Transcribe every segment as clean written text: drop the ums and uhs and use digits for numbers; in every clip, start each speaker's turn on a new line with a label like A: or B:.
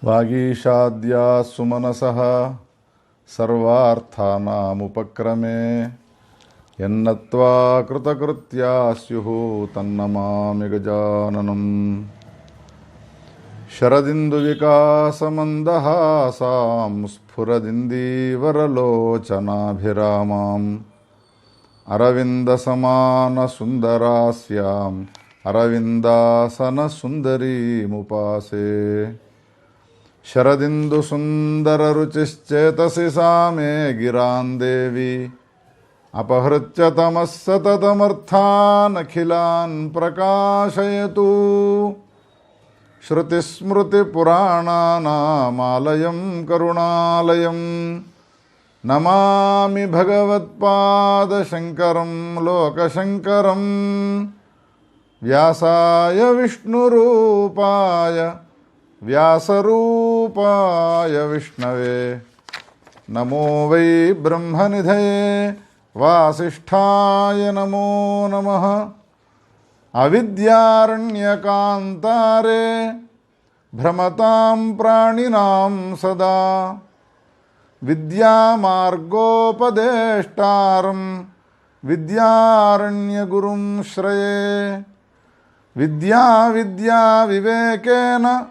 A: वागीशाद्या सुमनसः सर्वार्थानामुपक्रमे यन्नत्वा कृतकृत्या स्युः तन्नमामि गजाननम्। शरदिन्दुविकासमन्दहासां स्फुरदिन्दीवरलोचनाभिरामाम् अरविन्दसमानसुन्दरास्याम् अरविन्दासनसुन्दरीमुपासे। शरदिन्दुसुन्दररुचिश्चेतसि सा मे गिरां देवी अपहृत्य तमः सततमर्थानखिलान् प्रकाशयतु। श्रुतिस्मृतिपुराणानामालयं करुणालयं नमामि भगवत्पादशङ्करं लोकशङ्करं। व्यासाय विष्णुरूपाय व्यासरूपाय विष्णवे नमो वै ब्रह्मनिधये वासिष्ठाय नमो नमः। अविद्यारण्यकान्तारे भ्रमतां प्राणिनां सदा विद्यामार्गोपदेष्टारं विद्यारण्यगुरुं श्रये। विद्या विवेकेन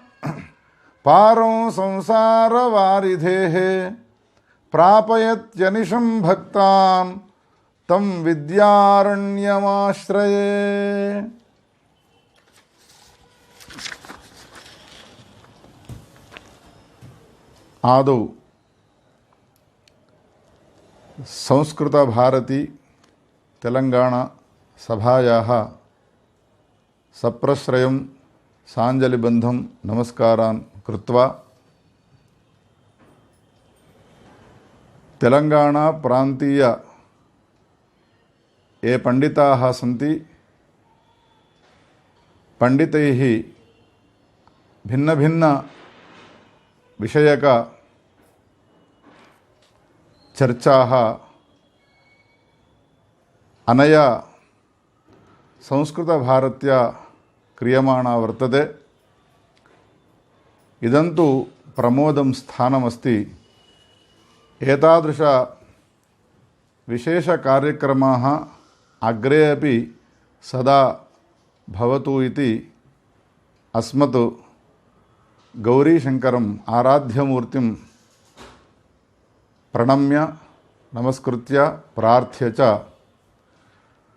A: पारं संसारवारिधेः प्रापयत्यनिशं भक्तान् तं विद्यारण्यमाश्रये। आदौ संस्कृत भारती तेलंगाणा सभायाः सप्रश्रयं साञ्जलिबन्धं नमस्कारान् कृत्वा तेलंगाणा प्रांतीय ये पंडिताः सन्ति पंडितैः भिन्न भिन्न विषयक चर्चाः अनया संस्कृतभारत्या क्रियमाणा वर्तते। इदन्तु प्रमोदं स्थानमस्ति। एतादृश विशेषकार्यक्रमाः अग्रे अपि सदा भवतु इति अस्मत् गौरीशङ्करम् आराध्यमूर्तिं प्रणम्य नमस्कृत्य प्रार्थ्य च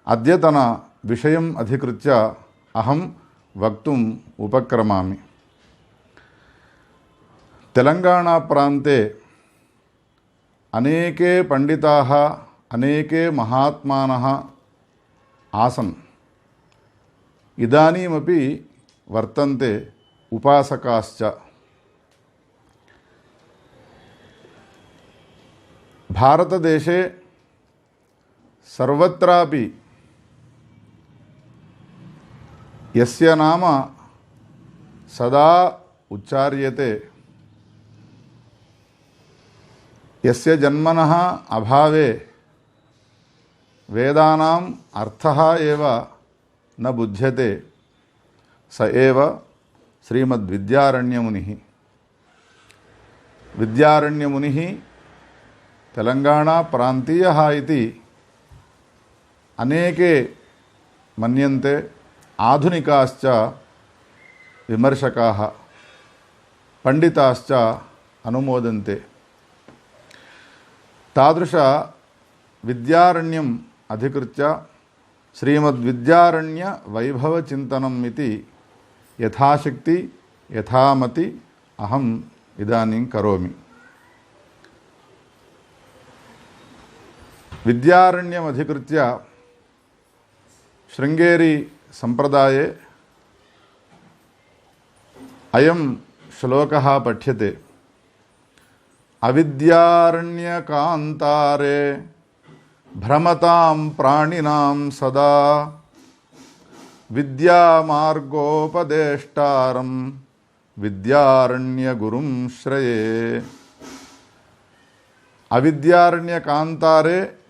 A: अद्यतन विषयम् अधिकृत्य अहं वक्तुम् उपक्रमामि। तेलंगाणा प्रान्ते अनेके पंडिताः अनेके महात्मानः आसन्। इदानीमपि वर्तन्ते उपासकाश्च। भारतदेशे सर्वत्रापि यस्य नाम सदा उच्चार्यते, यस्य जन्मनः अभावे वेदानाम् अर्थः एव न बुध्यते स एव श्रीमद्विद्यारण्यमुनिः। विद्यारण्यमुनिः तेलंगाणा प्रांतीयः इति अनेके मन्यन्ते। आधुनिकाश्च विमर्शकाः पंडिताश्च अनुमोदन्ते। तादृश विद्यारण्यम् अधिकृत्य श्रीमद्विद्यारण्य वैभवचिन्तनम् इति यथाशक्ति यथामति अहम् इदानीं करोमि। विद्यारण्यम् अधिकृत्य शृंगेरी संप्रदाये अयं श्लोकः पठ्यते। अविद्यारण्यकान्तारे भ्रमतां प्राणिनां सदा विद्यामार्गोपदेष्टारं विद्यारण्यगुरुं श्रये। अविद्यारण्यकान्तारे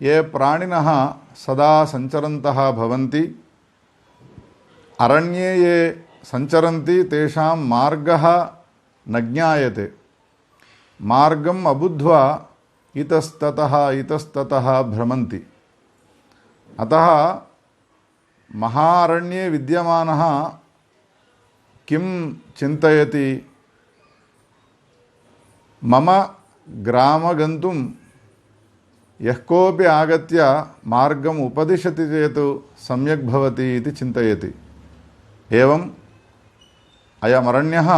A: ये प्राणिनः सदा संचरन्तः भवन्ति, अरण्ये ये संचरन्ति तेषां मार्गः न ज्ञायते। मार्गम् अबुद्ध्वा इतस्ततः इतस्ततः भ्रमन्ति। अतः महारण्ये विद्यमानः किं चिन्तयति, मम ग्राम गन्तुं यः कोऽपि आगत्य मार्गम् उपदिशति चेत् सम्यक् भवति इति चिन्तयति। एवम् अयमरण्यः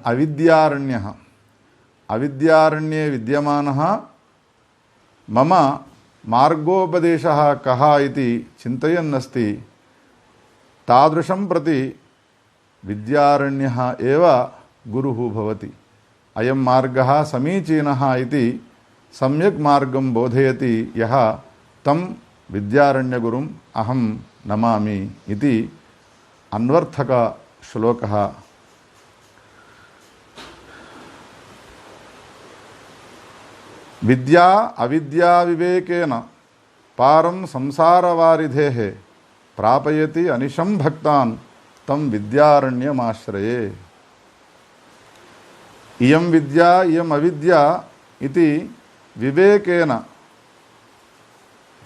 A: अविद्यारण्यः। अविद्यारण्ये विद्यमानः मम मार्गोपदेशः कः इति चिन्तयन्नस्ति, तादृशं प्रति विद्यारण्यः एव गुरुः भवति। अयं मार्गः समीचीनः इति सम्यक् मार्गं बोधयति यः, तं विद्यारण्यगुरुम् अहं नमामि इति अन्वर्थकश्लोकः। विद्या अविद्या विवेकेन पारं संसारवारिधेः प्रापयति अनिशं भक्तान् तं विद्यारण्यमाश्रये। इयं विद्या इयम् अविद्या इति विवेकेन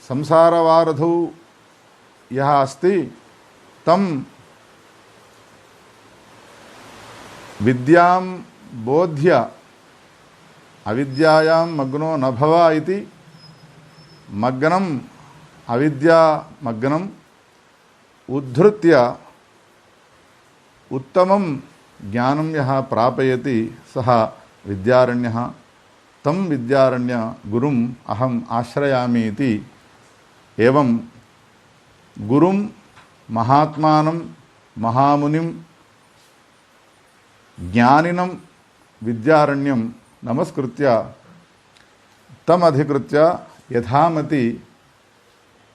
A: संसारवारधौ यः अस्ति तं विद्यां बोध्य अविद्यायां मग्नो न भव इति मग्नम् अविद्यामग्नम् उद्धृत्य उत्तमं ज्ञानं यः प्रापयति सः विद्यारण्यः। तं विद्यारण्य गुरुम् अहम् आश्रयामि इति। एवं गुरुं महात्मानं महामुनिं ज्ञानिनं विद्यारण्यं नमस्कृत्य तमधिकृत्य यथामति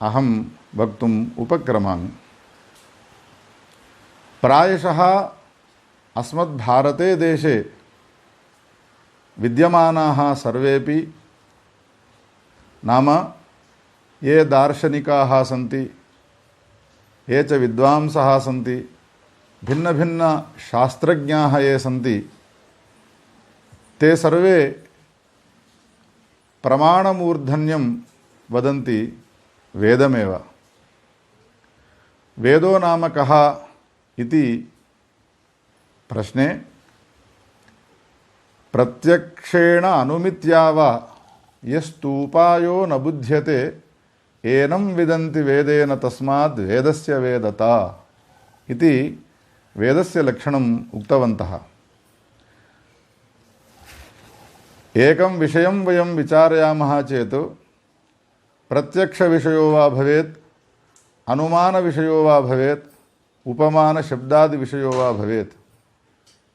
A: अहं वक्तुम् उपक्रमामि। प्रायशः अस्मद्भारते देशे विद्यमानाः सर्वेपि, नाम ये दार्शनिकाः सन्ति, ये च विद्वांसः सन्ति, भिन्नभिन्नशास्त्रज्ञाः ये सन्ति, ते सर्वे प्रमाणमूर्धन्यं वदन्ति वेदमेव। वेदो नाम कः इति प्रश्ने प्रत्यक्षेण अनुमित्या वा यस्तूपायो न बुध्यते एनं विदन्ति वेदेन तस्माद् वेदस्य वेदता इति वेदस्य लक्षणम् उक्तवन्तः। एकं विषयं वयं विचारयामः चेत् प्रत्यक्षविषयो वा भवेत्, अनुमानविषयो वा भवेत्, उपमानशब्दादिविषयो वा भवेत्,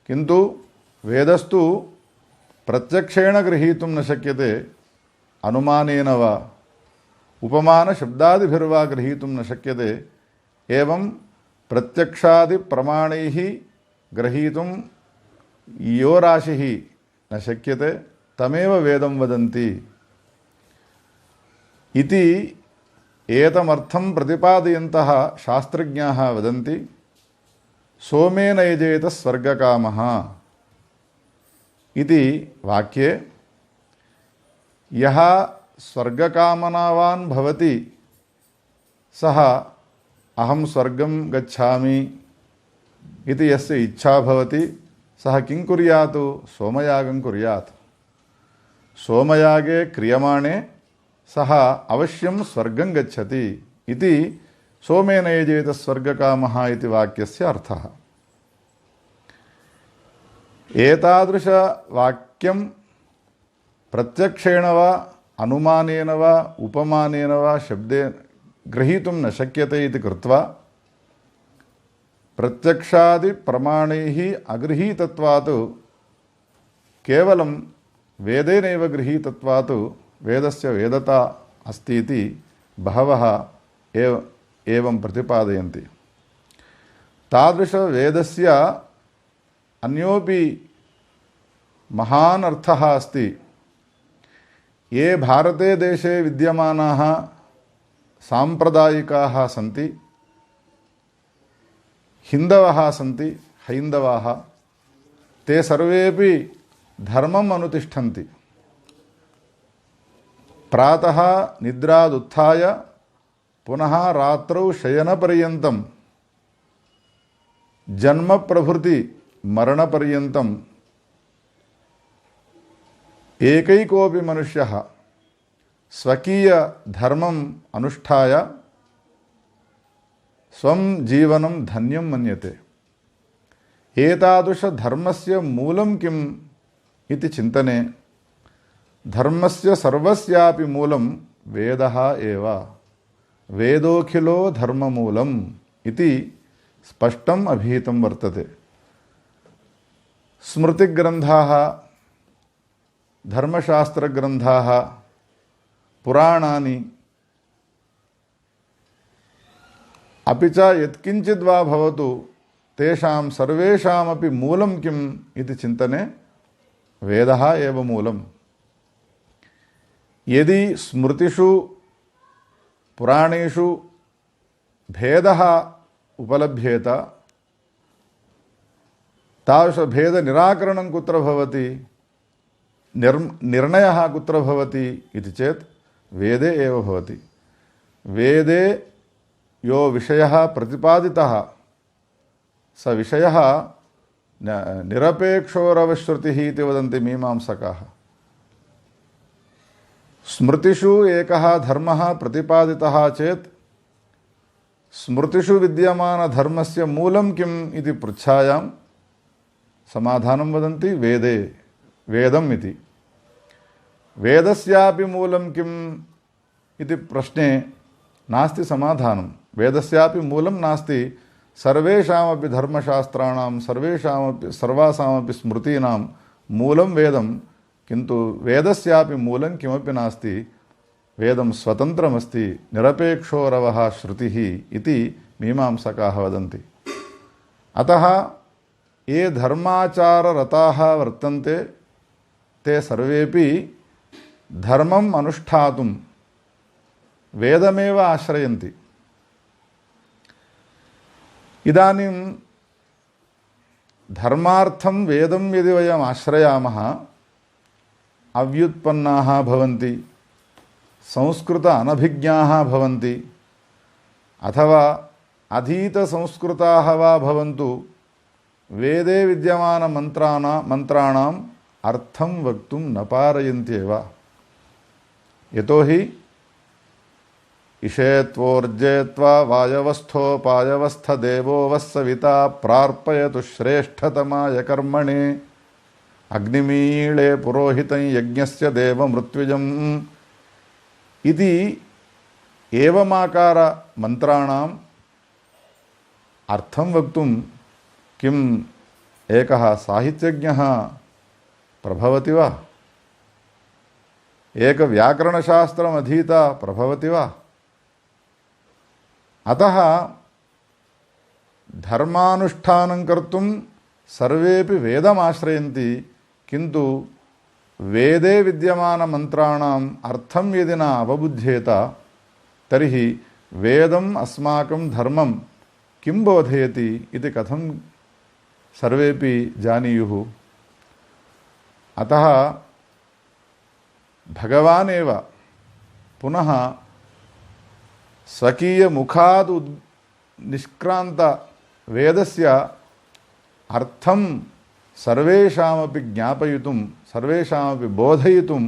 A: किन्तु वेदस्तु प्रत्यक्षेण गृहीतुं न शक्यते, अनुमानेन वा उपमानशब्दादिभिर्वा गृहीतुं न शक्यते। एवं प्रत्यक्षादिप्रमाणैः ग्रहीतुं यो राशिः न शक्यते तमेव वेदं वदन्ति इति एतमर्थं प्रतिपादयन्तः शास्त्रज्ञाः वदन्ति। सोमेन यजेत स्वर्गकामः इति वाक्ये यः स्वर्गकामनावान् भवति सः अहं स्वर्गं गच्छामि इति यस्य इच्छा भवति सः किं कुर्यात्? सोमयागं कुर्यात्। सोमयागे क्रियमाणे सः अवश्यं स्वर्गं गच्छति इति सोमेन यजेत स्वर्गकामः इति वाक्यस्य अर्थः। एतादृशवाक्यं प्रत्यक्षेण वा अनुमानेन वा उपमानेन वा शब्देन ग्रहीतुं न शक्यते इति कृत्वा प्रत्यक्षादिप्रमाणैः अगृहीतत्वात् केवलं वेदेनैव गृहीतत्वात् वेदस्य वेदता अस्ति इति बहवः एवं प्रतिपादयन्ति। तादृशवेदस्य अन्योपि महान् अर्थः अस्ति। ये भारते देशे विद्यमानाः सांप्रदायिकाः सन्ति, हिन्दवः सन्ति, हैन्दवाः, ते सर्वेपि धर्मम् अनुतिष्ठन्ति। प्रातः निद्रादुत्थाय पुनः रात्रौ शयनपर्यन्तं जन्म प्रभृति मरणपर्यन्तं एकैकोऽपि मनुष्यः स्वकीय धर्मम् अनुष्ठाय स्वं जीवनं धन्यं मन्यते। एतादृश धर्मस्य मूलं किम् इति चिन्तने धर्मस्य सर्वस्यापि मूलं वेदः एव। वेदोऽखिलो धर्ममूलम् इति स्पष्टम् अभिहितं वर्तते। स्मृतिग्रन्थाः, धर्मशास्त्रग्रन्थाः, पुराणानि अपि च यत्किञ्चित् वा भवतु तेषां सर्वेषामपि मूलं किम् इति चिन्तने वेदः एव मूलम्। यदि स्मृतिषु पुराणेषु भेदः उपलभ्येत तादृशभेदनिराकरणं कुत्र भवति, निर्णयः कुत्र भवति इति चेत् वेदे एव भवति। वेदे यो विषयः प्रतिपादितः स विषयः निरपेक्षोरवश्रुतिः इति वदन्ति मीमांसकाः। स्मृतिषु एकः धर्मः प्रतिपादितः चेत् स्मृतिषु विद्यमानधर्मस्य मूलं किम् इति पृच्छायां समाधानं वदन्ति वेदे, वेदम् इति। वेदस्यापि मूलं किम् इति प्रश्ने नास्ति समाधानं। वेदस्यापि मूलं नास्ति। सर्वेषामपि धर्मशास्त्राणां सर्वासामपि स्मृतीनां मूलं वेदं, किन्तु वेदस्यापि मूलं किमपि नास्ति। वेदं स्वतन्त्रमस्ति, निरपेक्षोरवः श्रुतिः इति मीमांसकाः वदन्ति। अतः ये धर्माचाररताः वर्तन्ते ते सर्वेपि धर्मम् अनुष्ठातुं वेदमेव आश्रयन्ति। इदानीं धर्मार्थं वेदं यदि वयम् आश्रयामः अव्युत्पन्नाः भवन्ति, संस्कृत अनभिज्ञाः भवन्ति, अथवा अधीतसंस्कृताः वा भवन्तु, वेदे विद्यमानमन्त्राणाम् अर्थं वक्तुं न पारयन्त्येव। यतोहि इषेत्वोर्जेत्वा वायवस्थोपायवस्थदेवो वः सविता प्रार्पयतु श्रेष्ठतमाय कर्मणे अग्निमीळे पुरोहितं यज्ञस्य देवमृत्युजम् इति एवमाकार मंत्राणाम् अर्थं वक्तुं किम् एकः साहित्यज्ञः प्रभवति वा? एक व्याकरणशास्त्रम् अधीता प्रभवति वा? अतः धर्मानुष्ठानं कर्तुं सर्वेपि वेदमाश्रयन्ति, किन्तु वेदे विद्यमानमन्त्राणाम् अर्थं यदि न अवबुध्येत तर्हि वेदम् अस्माकं धर्मं किं बोधयति इति कथं सर्वेपि जानीयुः। अतः भगवान् एव पुनः स्वकीय मुखात् निष्क्रांत वेदस्य अर्थं सर्वेषामपि ज्ञापयितुं, सर्वेषामपि बोधयितुं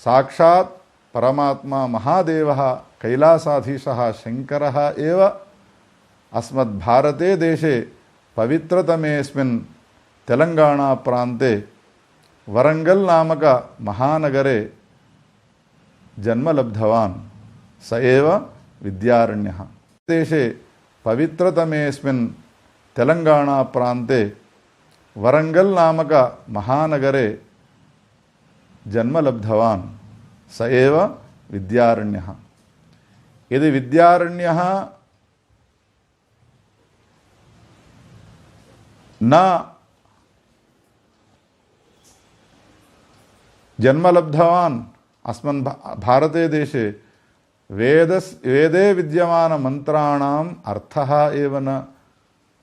A: साक्षात् परमात्मा महादेवः कैलासाधीशः शङ्करः एव अस्मद्भारते देशे पवित्रतमेऽस्मिन् तेलंगाणा प्रान्ते वरंगल नामक महानगरे जन्म लब्धवान्। स एव विद्यारण्यः। देशे पवित्रतमेऽस्मिन् तेलंगाणा प्रान्ते वरंगल नामक महानगरे जन्म लब्धवान्। स एव विद्यारण्यः। यदि विद्यारण्यः न जन्म लब्धवान् अस्मन् भारते देशे वेदे विद्यमान मंत्राणाम् अर्थः एव न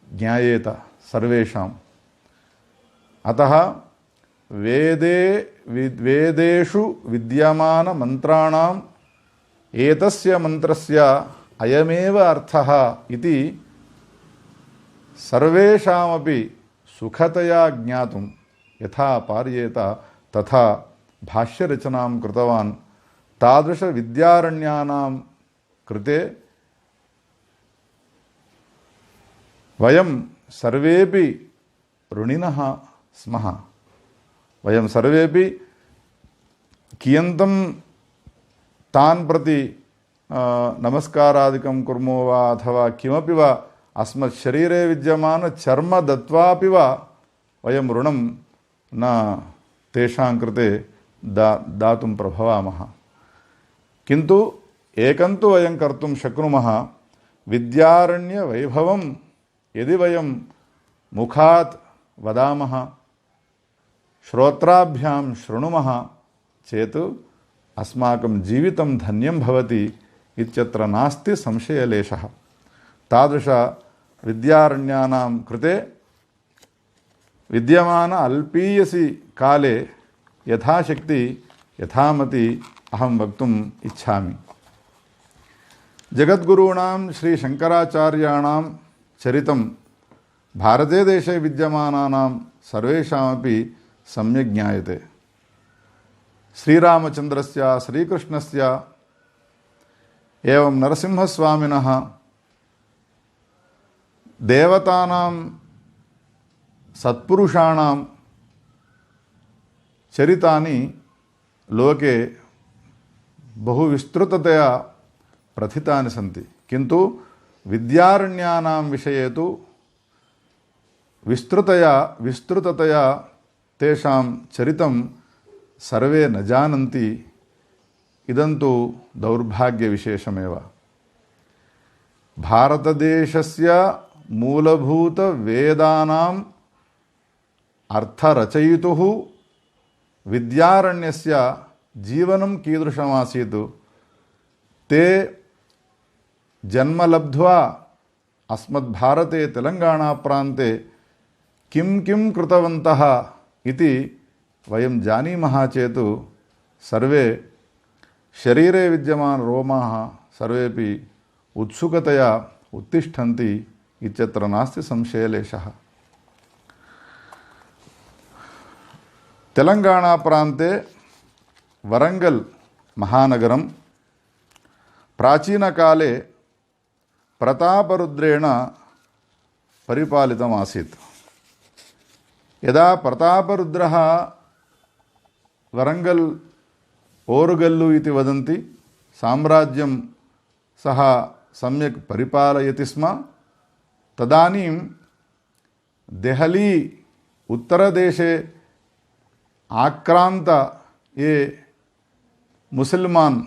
A: ज्ञायेत सर्वेषां, अतः वेदेषु विद्यमान मंत्राणाम् एतस्य मंत्रस्य अयमेव अर्थः इति सर्वेषामपि सुखतया ज्ञातुं यथा पार्येत तथा भाष्यरचनां कृतवान्। तादृश विद्यारण्यानां कृते वयं सर्वेपि ऋणिनः स्मः। वयं सर्वेपि कियन्तं तान् प्रति नमस्कारादिकं कुर्मो वा अथवा किमपि वा अस्मत् शरीरे विद्यमान चर्म दत्वापि वा वयं ऋणं न तेषां कृते दातुं प्रभवामः। किन्तु एकन्तु वयं कर्तुं शक्नुमः, विद्यारण्यवैभवं यदि वयं मुखात् वदामः, श्रोत्राभ्यां शृणुमः चेत् अस्माकं जीवितं धन्यं भवति इत्यत्र नास्ति संशयलेशः। तादृश विद्यारण्यानां कृते विद्यमान अल्पीयसि काले यथाशक्ति यथामति अहं वक्तुम् इच्छामि। जगद्गुरूणां श्री शंकराचार्याणां चरितं भारते देशे विद्यमानानां सर्वेषामपि सम्यक् ज्ञायते। श्रीरामचन्द्रस्य, श्रीकृष्णस्य, एवं नरसिंहस्वामिनः, देवतानां, सत्पुरुषाणां चरितानि लोके बहु विस्तृततया प्रथितानि सन्ति। किन्तु विद्यारण्यानां विषये तु विस्तृततया तेषां चरितं सर्वे न जानन्ति। इदं तु दौर्भाग्यविशेषमेव। भारतदेशस्य मूलभूतवेदानाम् अर्थरचयितुः विद्यारण्यस्य जीवनं कीदृशमासीत्, ते जन्म लब्ध्वा अस्मद्भारते तेलंगाणाप्रान्ते किं किं कृतवन्तः इति वयं जानीमः चेत् सर्वे शरीरे विद्यमान रोमाः सर्वेपि उत्सुकतया उत्तिष्ठन्ति इत्यत्र नास्ति संशयलेशः। तेलंगाणा प्रान्ते वरंगल महानगरं प्राचीनकाले प्रतापरुद्रेण परिपालितमासीत्। यदा प्रतापरुद्रः वरंगल ओरुगल्लु इति वदन्ति साम्राज्यं सः सम्यक् परिपालयति स्म, तदानीं देहली उत्तरदेशे आक्रांत ये मुसल्मान्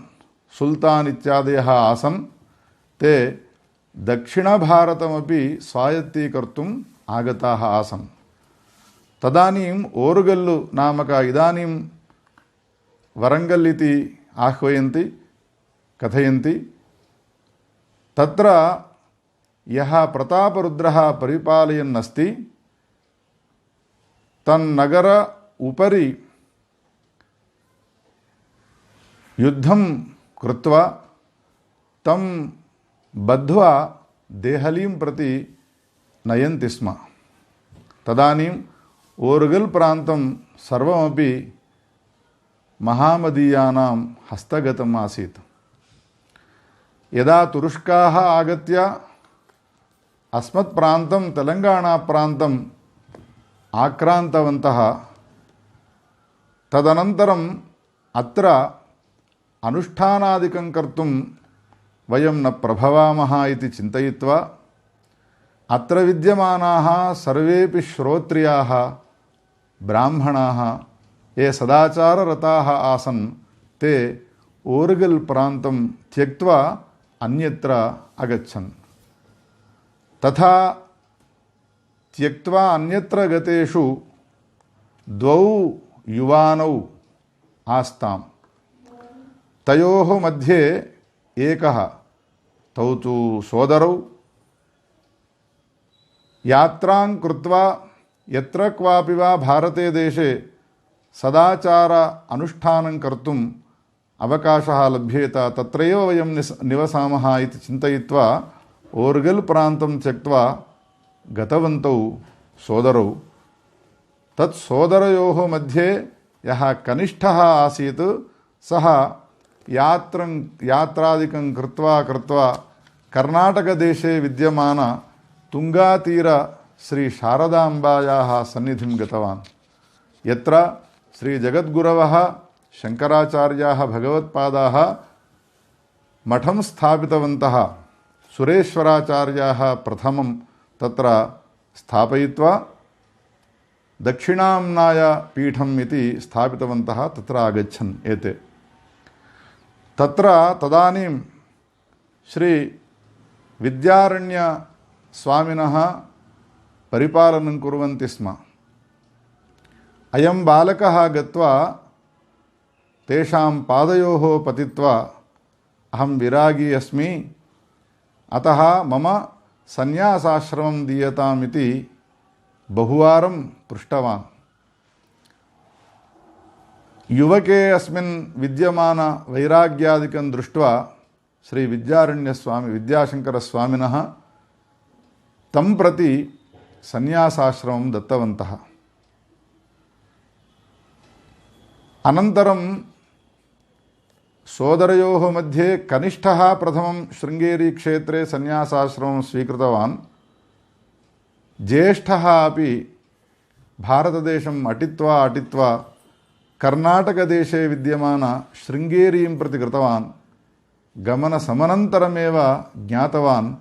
A: सुल्तान् इत्यादयः आसन्, ते दक्षिणभारतमपि स्वायत्तीकर्तुम् आगताः आसन्। तदानीम् ओरुगल्लु नामक इदानीं वरंगल इति आह्वयन्ति कथयन्ति, तत्र यः प्रतापरुद्रः परिपालयन् अस्ति तन्नगर उपरि युद्धं कृत्वा तं बद्ध्वा देहलीं प्रति नयन्ति स्म। तदानीं ओरुगल प्रान्तं सर्वमपि महामदीयानां हस्तगतम् आसीत्। यदा तुरुष्काः आगत्य अस्मत् प्रान्तं तेलंगाणा प्रान्तम् आक्रान्तवन्तः, तदनन्तरम् अत्र अनुष्ठानादिकं कर्तुं वयं न प्रभवामः इति चिन्तयित्वा अत्र विद्यमानाः सर्वेपि श्रोत्रियाः ब्राह्मणाः ये सदाचाररताः आसन्, ते ओरुगल प्रान्तं त्यक्त्वा अन्यत्र अगच्छन्। तथा त्यक्त्वा अन्यत्र गतेषु द्वौ युवानौ आस्ताम्। तयोः मध्ये एकः, तौ तु सोदरौ, यात्रां कृत्वा यत्र क्वापि वा भारते देशे सदाचार अनुष्ठानं कर्तुम् अवकाशः लभ्येत तत्रैव वयं निवसामः इति चिन्तयित्वा ओर्गल् प्रान्तं त्यक्त्वा गतवन्तौ सोदरौ। तत् सोदरयोः मध्ये यः कनिष्ठः आसीत् सः यात्रादिकं कृत्वा कर्नाटकदेशे विद्यमान तुङ्गातीर श्री शारदाम्बायाः सन्निधिं गतवान्, यत्र श्री जगद्गुरवः शङ्कराचार्याः भगवत्पादाः मठं स्थापितवन्तः। सुरेश्वराचार्याः प्रथमं तत्र स्थापयित्वा दक्षिणाम्नाय पीठम् इति स्थापितवन्तः। तत्र आगच्छन् एते तत्र तदानीं श्री विद्यारण्य स्वामिनः परिपालनं कुर्वन्ति स्म। अयं बालकः गत्वा तेषां पादयोः पतित्वा अहं विरागी अस्मि, अतः मम सन्यासाश्रमं दीयताम् इति बहुवारं पृष्टवान्। युवके अस्मिन् विद्यमान वैराग्यादिकं दृष्ट्वा श्री विद्यारण्यस्वामी विद्याशङ्करस्वामिनः तं प्रति सन्यासाश्रमं दत्तवन्तः। अनन्तरं सोदरयोः मध्ये कनिष्ठः प्रथमं शृङ्गेरीक्षेत्रे सन्यासाश्रमं स्वीकृतवान्। ज्येष्ठः अपि भारतदेशम् अटित्वा कर्नाटकदेशे विद्यमान शृङ्गेरीं प्रति गतवान्। गमनसमनन्तरमेव ज्ञातवान्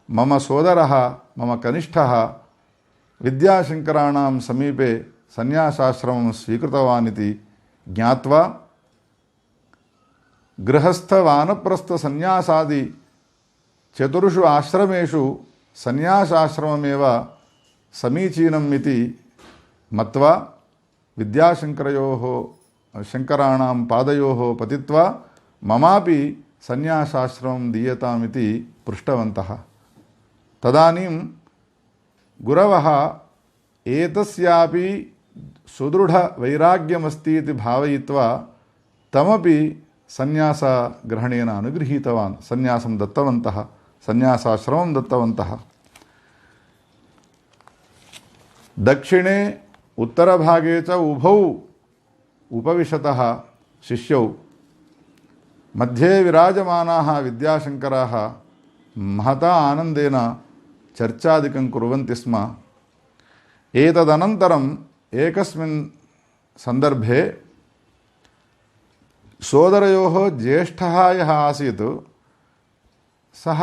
A: मम सोदरः मम कनिष्ठः विद्याशङ्कराणां समीपे सन्यासाश्रमं स्वीकृतवान् इति ज्ञात्वा गृहस्थवानप्रस्थसन्यासादि चतुर्षु आश्रमेषु सन्यासाश्रममेव समीचीनम् इति मत्वा शङ्कराणां पादयोः पतित्वा ममापि सन्यासाश्रमं दीयताम् इति पृष्टवन्तः। तदानीं गुरवः एतस्यापि सुदृढवैराग्यमस्ति इति भावयित्वा तमपि सन्यासग्रहणेन अनुगृहीतवान्, सन्यासं दत्तवन्तः, सन्यासाश्रमं दत्तवन्तः। दक्षिणे उत्तरभागे च उभौ उपविशतः शिष्यौ मध्ये विराजमानाः विद्याशङ्कराः महता आनन्देन चर्चादिकं कुर्वन्ति स्म। एतदनन्तरम् एकस्मिन् सन्दर्भे सोदरयोः ज्येष्ठः यः आसीत् सः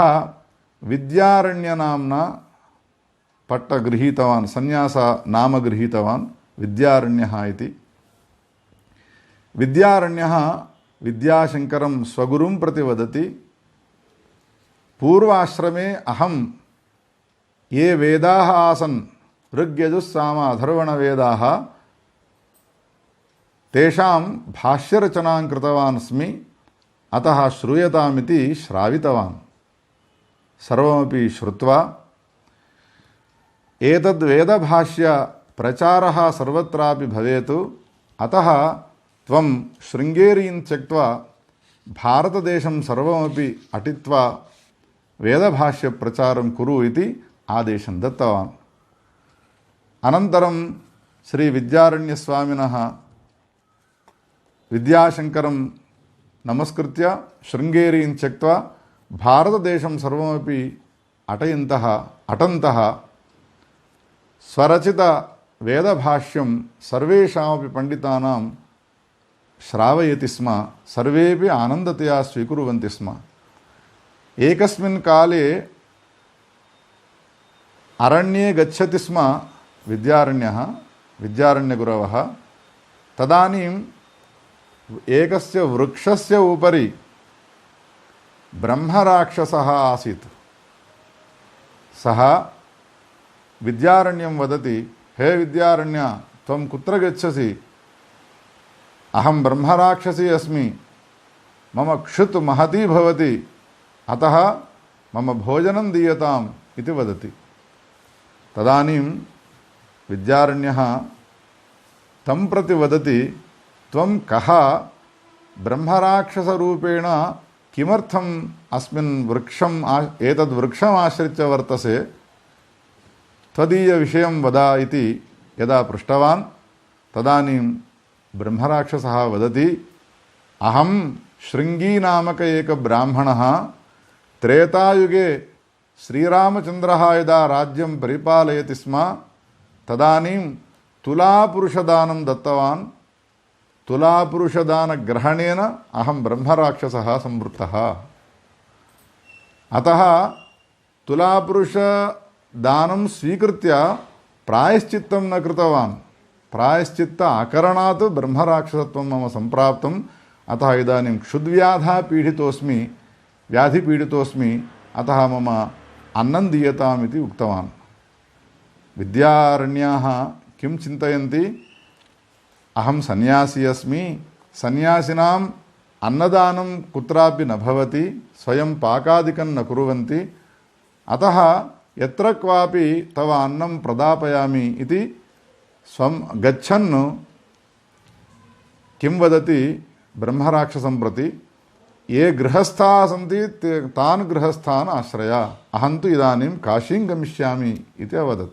A: विद्यारण्यनाम्ना पट्ट गृहीतवान्, सन्यासनाम गृहीतवान् विद्यारण्यः इति। विद्यारण्यः विद्याशङ्करं स्वगुरुं प्रति वदति, पूर्वाश्रमे अहं ये वेदाः आसन् ऋग्यजुस्साम अथर्वणवेदाः तेषां भाष्यरचनां कृतवान् अस्मि, अतः श्रूयतामिति श्रावितवान्। सर्वमपि श्रुत्वा एतद्वेदभाष्य प्रचारः सर्वत्रापि भवेत्, अतः त्वं शृङ्गेरीं त्यक्त्वा भारतदेशं सर्वमपि अटित्वा वेदभाष्यप्रचारं कुरु इति आदेशं दत्तवान्। अनन्तरं श्री विद्यारण्यस्वामिनः विद्याशङ्करं नमस्कृत्य शृङ्गेरीं त्यक्त्वा भारतदेशं सर्वमपि अटन्तः स्वरचितवेदभाष्यं सर्वेषामपि पण्डितानां श्रावयति स्म। सर्वेपि आनन्दतया स्वीकुर्वन्ति स्म। एकस्मिन् काले अरण्ये गच्छति स्म विद्यारण्यगुरवः। तदानीम् एकस्य वृक्षस्य उपरि ब्रह्मराक्षसः आसीत्। सः विद्यारण्यं वदति, हे विद्यारण्य, त्वं कुत्र गच्छसि? अहं ब्रह्मराक्षसी अस्मि, मम क्षुत् महती भवति, अतः मम भोजनं दीयताम् इति वदति। तदानीं विद्यारण्यः तं प्रति वदति, त्वं कः ब्रह्मराक्षसरूपेण किमर्थम् अस्मिन् वृक्षम् एतद् वृक्षम् आश्रित्य वर्तसे, त्वदीयविषयं वद इति यदा पृष्टवान् तदानीं ब्रह्मराक्षसः वदति, अहं शृङ्गी नामक एक ब्राह्मणः त्रेतायुगे श्रीरामचन्द्रः यदा राज्यं परिपालयति स्म तदानीं तुलापुरुषदानं दत्तवान्। तुलापुरुषदानग्रहणेन अहं ब्रह्मराक्षसः संवृत्तः। अतः तुलापुरुषदानं स्वीकृत्य प्रायश्चित्तं न कृतवान्। प्रायश्चित्त अकरणात् ब्रह्मराक्षसत्वं मम सम्प्राप्तम्। अतः इदानीं क्षुद्व्याधा पीडितोऽस्मि, व्याधिपीडितोऽस्मि, अतः मम अन्नं दीयताम् इति उक्तवान्। विद्यारण्याः किं चिन्तयन्ति, अहं सन्यासी अस्मि, सन्यासिनाम् अन्नदानं कुत्रापि न भवति, स्वयं पाकादिकं न कुर्वन्ति, अतः यत्र क्वापि तव अन्नं प्रदापयामि इति स्वं गच्छन् किं वदति ब्रह्मराक्षसं प्रति, ये गृहस्थाः सन्ति तान् गृहस्थान् आश्रय, अहं तु इदानीं काशीं गमिष्यामि इति अवदत्।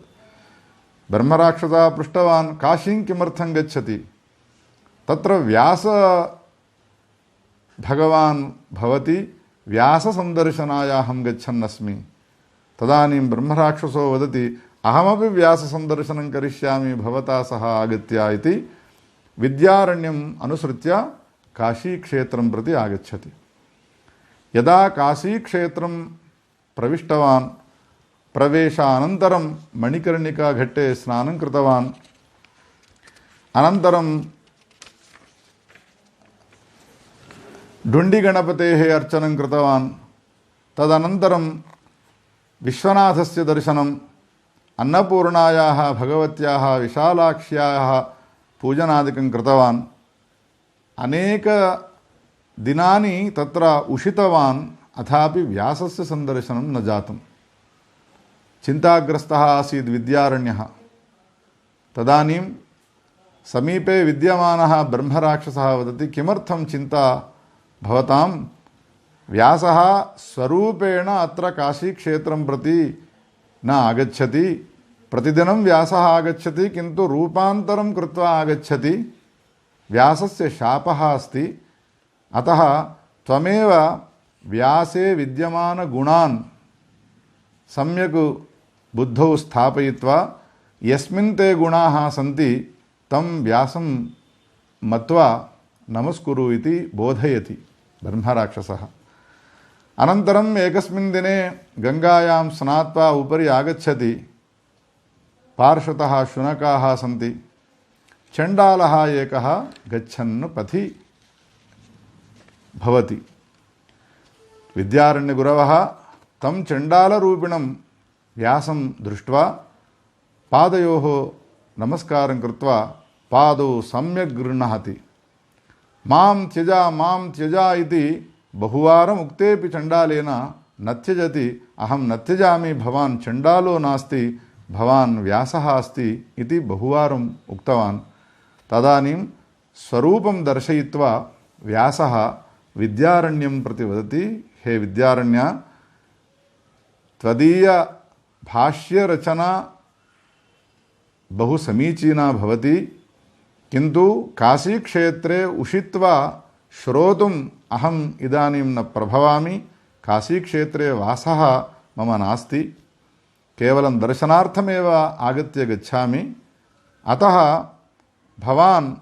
A: ब्रह्मराक्षसः पृष्टवान्, काशीं किमर्थं गच्छति, तत्र व्यास भगवान् भवति, व्याससन्दर्शनाय अहं गच्छन्नस्मि। तदानीं ब्रह्मराक्षसो वदति, अहमपि व्याससन्दर्शनं करिष्यामि भवता सह आगत्य इति विद्यारण्यम् अनुसृत्य काशीक्षेत्रं प्रति आगच्छति। यदा काशीक्षेत्रं प्रविष्टवान्, प्रवेशानन्तरं मणिकर्णिकाघट्टे स्नानं कृतवान्। अनन्तरं डुण्डिगणपतेः अर्चनं कृतवान्। तदनन्तरं विश्वनाथस्य दर्शनम्, अन्नपूर्णायाः भगवत्याः विशालाक्ष्याः पूजनादिकं कृतवान्। अनेक दिनानि तत्र उषितवान्, अथापि व्यासस्य सन्दर्शनं न जातं। चिन्ताग्रस्तः आसीत् विद्यारण्यः। तदानीं समीपे विद्यमानः ब्रह्मराक्षसः वदति, किमर्थं चिन्ता भवतां, व्यासः स्वरूपेण अत्र काशीक्षेत्रं प्रति न आगच्छति, प्रतिदिनं व्यासः आगच्छति, किन्तु रूपान्तरं कृत्वा आगच्छति, व्यासस्य शापः अस्ति, अतः त्वमेव व्यासे विद्यमानगुणान् सम्यक् बुद्धौ स्थापयित्वा यस्मिन् ते गुणाः सन्ति तं व्यासं मत्वा नमस्कुरु इति बोधयति ब्रह्मराक्षसः। अनन्तरम् एकस्मिन् दिने गङ्गायां स्नात्वा उपरि आगच्छति। पार्श्वतः शुनकाः सन्ति। चण्डालः एकः गच्छन् पथि भवति। विद्यारण्यगुरवः तं चण्डालरूपिणं व्यासं दृष्ट्वा पादयोः नमस्कारं कृत्वा पादौ सम्यक् गृह्णाति। मां त्यजा इति बहुवारम् उक्तेपि चण्डालेन न त्यजति। अहं न त्यजामि, भवान् चण्डालो नास्ति, भवान् व्यासः अस्ति इति बहुवारम् उक्तवान्। तदानीं स्वरूपं दर्शयित्वा व्यासः विद्यारण्यं प्रति वदति, हे विद्यारण्य, त्वदीय भाष्यरचना बहु समीचीना भवति, किन्तु काशीक्षेत्रे उषित्वा श्रोतुम् अहम् इदानीं न प्रभवामि। काशीक्षेत्रे वासः मम नास्ति, केवलं दर्शनार्थमेव आगत्य गच्छामि। अतः भवान्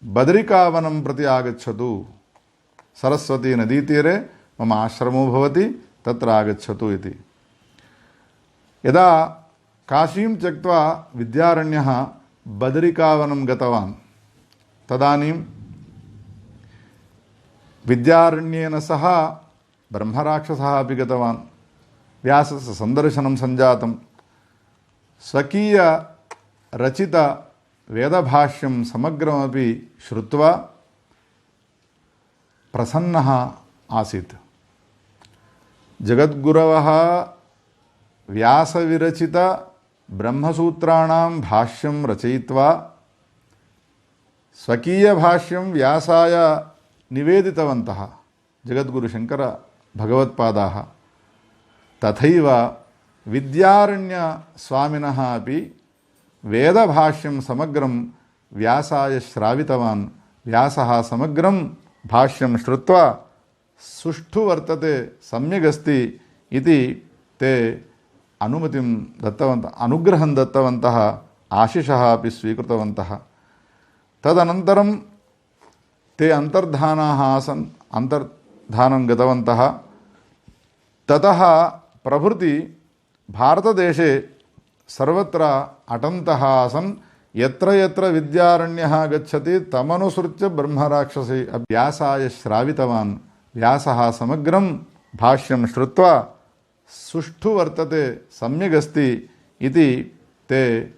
A: बद्रिकावनं प्रति आगच्छतु। सरस्वती नदीतीरे मम आश्रमो भवति, तत्र आगच्छतु इति। यदा काशीं त्यक्त्वा विद्यारण्यः बद्रिकावनं गतवान्, तदानीं विद्यारण्येन सह ब्रह्मराक्षसः अपि गतवान्। व्यासस्य सन्दर्शनं सञ्जातं। स्वकीयरचितवेदभाष्यं समग्रमपि श्रुत्वा प्रसन्नः आसीत्। जगद्गुरवः व्यासविरचित ब्रह्मसूत्राणां भाष्यं रचयित्वा स्वकीयभाष्यं व्यासाय निवेदितवन्तः जगद्गुरुशङ्कर भगवत्पादाः। तथैव विद्यारण्यस्वामिनः अपि वेदभाष्यं समग्रं व्यासाय श्रावितवान्। व्यासः समग्रं भाष्यं श्रुत्वा सुष्ठु वर्तते, सम्यगस्ति इति ते अनुमतिं दत्तवन्तः, अनुग्रहं दत्तवन्तः, आशिषः अपि स्वीकृतवन्तः। तदनन्तरं ते अन्तर्धानाः आसन्, अन्तर्धानं गतवन्तः। ततः प्रभृति भारतदेशे सर्वत्र अटन्तः आसन्। यत्र यत्र विद्यारण्यः गच्छति तमनुसृत्य ब्रह्मराक्षसे व्यासाय श्रावितवान्। व्यासः समग्रं भाष्यं श्रुत्वा सुष्ठु वर्तते, सम्यगस्ति इति ते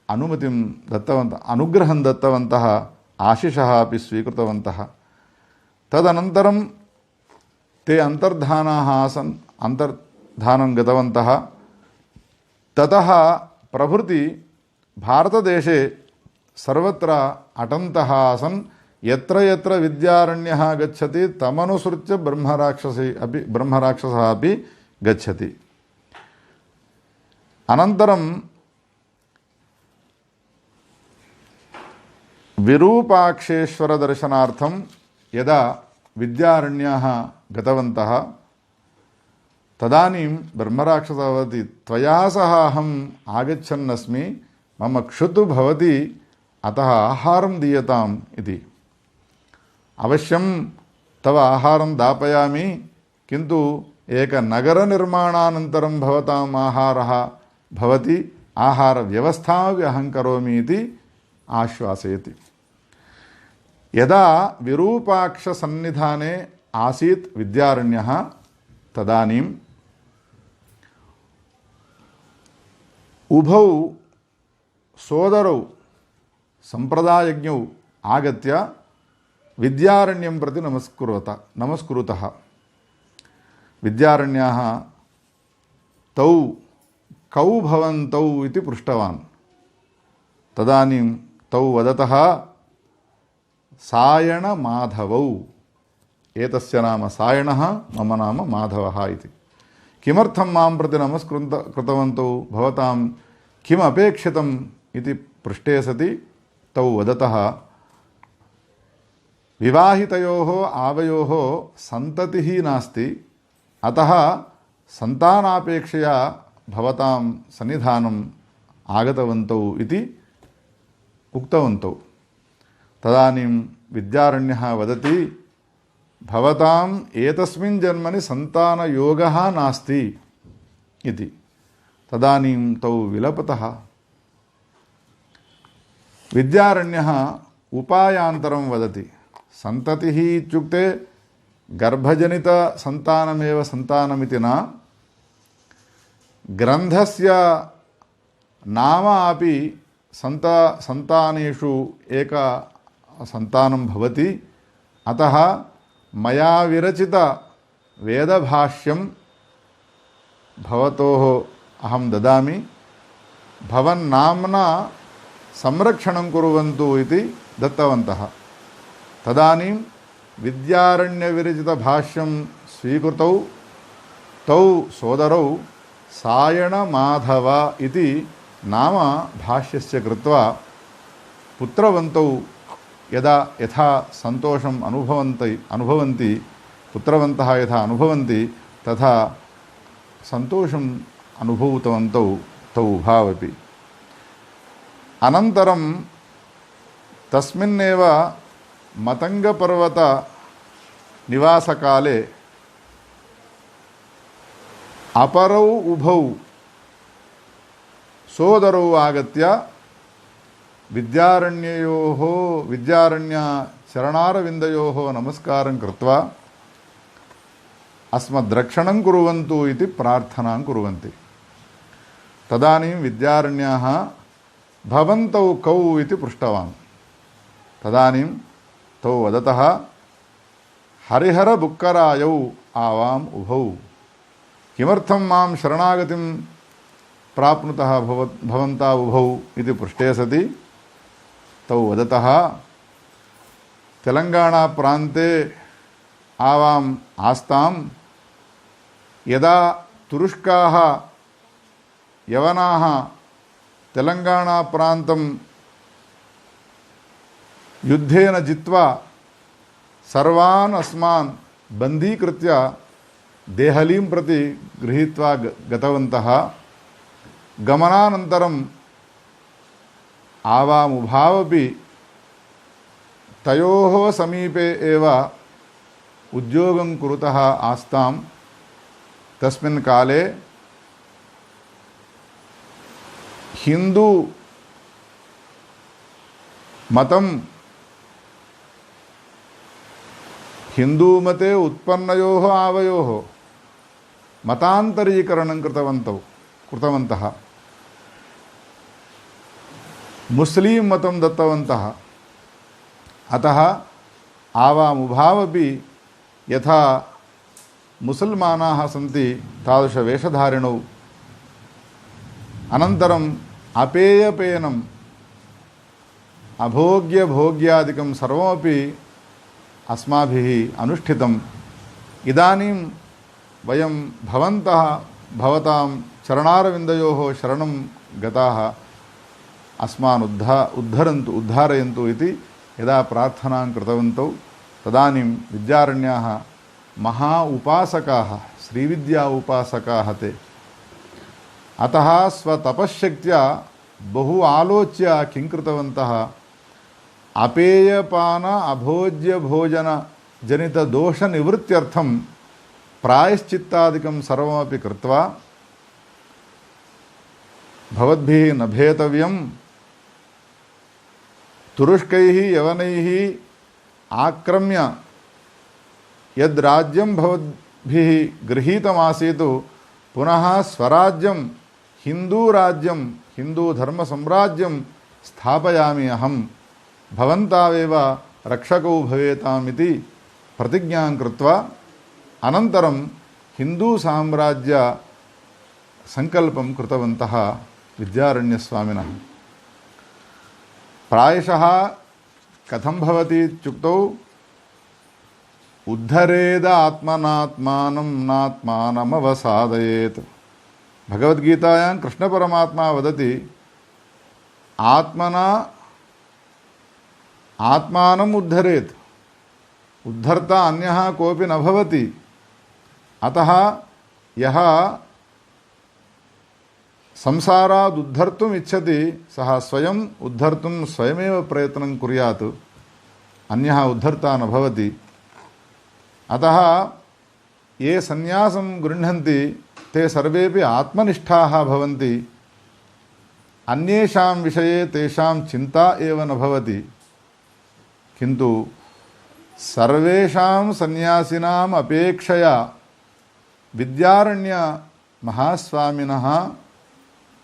A: अनुमतिं दत्तवन्तः, अनुग्रहं दत्तवन्तः, आशिषः अपि स्वीकृतवन्तः। तदनन्तरं ते अन्तर्धानाः आसन्, अन्तर्धानं गतवन्तः। ततः प्रभृति भारतदेशे सर्वत्र अटन्तः आसन्। यत्र यत्र विद्यारण्यः गच्छति तमनुसृत्य ब्रह्मराक्षसः अपि गच्छति। अनन्तरं विरूपाक्षेश्वरदर्शनार्थं यदा विद्यारण्याः गतवन्तः तदानीं ब्रह्मराक्षसः वदति, त्वया सह अहम् आगच्छन्नस्मि, मम क्षुत् भवति, अतः आहारं दीयताम् इति। अवश्यं तव आहारं दापयामि, किन्तु एकनगरनिर्माणानन्तरं भवताम् आहारः भवति, आहारव्यवस्थामपि अहं करोमि इति आश्वासयति। यदा विरूपाक्षसन्निधाने आसीत् विद्यारण्यः तदानीं उभौ सोदरौ सम्प्रदायज्ञौ आगत्य विद्यारण्यं प्रति नमस्कुरुतः। विद्यारण्याः तौ कौ भवन्तौ इति पृष्टवान्। तदानीं तौ वदतः, सायणमाधवौ, एतस्य नाम सायणः, मम नाम माधवः इति। किमर्थं मां प्रति कृतवन्तौ, भवतां किम् अपेक्षितम् इति पृष्टे सति तौ वदतः, विवाहितयोः आवयोः सन्ततिः नास्ति, अतः सन्तानापेक्षया भवतां सन्निधानम् आगतवन्तौ इति उक्तवन्तौ। तदानीं विद्यारण्यः वदति, भवताम् एतस्मिन् जन्मनि सन्तानयोगः नास्ति इति। तदानीं तौ विलपतः। विद्यारण्यः उपायान्तरं वदति। सन्ततिः इत्युक्ते गर्भजनितसन्तानमेव सन्तानमिति न, ग्रन्थस्य नाम अपि सन्तानेषु एक सन्तानं भवति। अतः मया विरचित वेदभाष्यं भवतोः अहं ददामि, भवन्नाम्ना संरक्षणं कुर्वन्तु इति दत्तवन्तः। तदानीं विद्यारण्यविरचितभाष्यं स्वीकृतौ तौ सोदरौ सायणमाधव इति नाम भाष्यस्य कृत्वा पुत्रवन्तौ यथा सन्तोषम् अनुभवन्ति पुत्रवन्तः यथा अनुभवन्ति तथा सन्तोषम् अनुभूतवन्तौ तौ उभावपि। अनन्तरं तस्मिन्नेव मतङ्गपर्वत निवासकाले अपरौ उभौ सोदरौ आगत्य विद्यारण्यचरणारविन्दयोः नमस्कारं कृत्वा अस्मद्रक्षणं कुर्वन्तु इति प्रार्थनां कुर्वन्ति। तदानीं विद्यारण्याः भवन्तौ कौ इति पृष्टवान्। तदानीं तौ वदतः, हरिहरबुक्करायौ आवाम् उभौ। किमर्थं मां शरणागतिं प्राप्नुतः भवन्तः उभौ इति पृष्टे सति तौ वदतः तेलंगाणा प्रान्ते आवाम् आस्तां यदा तुरुष्काः यवनाः तेलंगाणा प्रान्तं युद्धेन जित्वा सर्वान् अस्मान् बन्धीकृत्य देहलीं प्रति गृहीत्वा गतवन्तः। गमनानन्तरम् आवामुभावपि तयोः समीपे एव उद्योगं कुरुतः आस्तां। तस्मिन् काले हिंदू मतं हिंदूमते उत्पन्नयोः आवयोः मतान्तरीकरणं कृतवन्तः मुस्लिं मतं दत्तवन्तः। अतः आवामुभावपि यथा मुसल्मानाः सन्ति तादृशवेषधारिणौ अनन्तरम् अपेयपेयनम् अभोग्यभोग्यादिकं सर्वमपि अस्माभिः अनुष्ठितम्। इदानीं वयं भवतां चरणारविन्दयोः शरणं गताः, अस्मान् उद्धारयन्तु इति यदा प्रार्थनां कृतवन्तौ तदानीं विद्यारण्याः महा उपासकाः श्रीविद्या उपासकाः ते। अतः स्वतपश्शक्त्या बहु आलोच्य किं कृतवन्तः, अपेयपान अभोज्य भोजन जनित दोष निवृत्त्यर्थं प्रायश्चित्तादिकं सर्वमपि कृत्वा भवद्भिः न भेतव्यं, तुरुष्कैः यवनैः आक्रम्य यद् राज्यं भवद्भिः गृहीतमासीत् पुनः स्वराज्यं हिंदूराज्यं हिंदूधर्मसम्राज्यं स्थापयामि अहं, भवन्तावेव रक्षकौ भवेताम् इति प्रतिज्ञां कृत्वा अनन्तरं हिंदूसाम्राज्य संकल्पं कृतवन्तः विद्यारण्यस्वामिनः। प्रायशः कथं भवति इत्युक्तौ उद्धरेद आत्मनात्मानं नात्मानमवसादयेत्। भगवद्गीतायां कृष्णपरमात्मा वदति आत्मना आत्मानम् उद्धरेत्, उद्धर्ता अन्यः कोऽपि न भवति। अतः यः संसारात् उद्धर्तुम् इच्छति सः स्वयम् उद्धर्तुं स्वयमेव प्रयत्नं कुर्यात्, अन्यः उद्धर्ता न भवति। अतः ये सन्यासं गृह्णन्ति ते सर्वेपि आत्मनिष्ठाः भवन्ति, अन्येषां विषये तेषां चिन्ता एव न भवति। किन्तु सर्वेषां सन्यासिनाम् अपेक्षया विद्यारण्य महास्वामिनः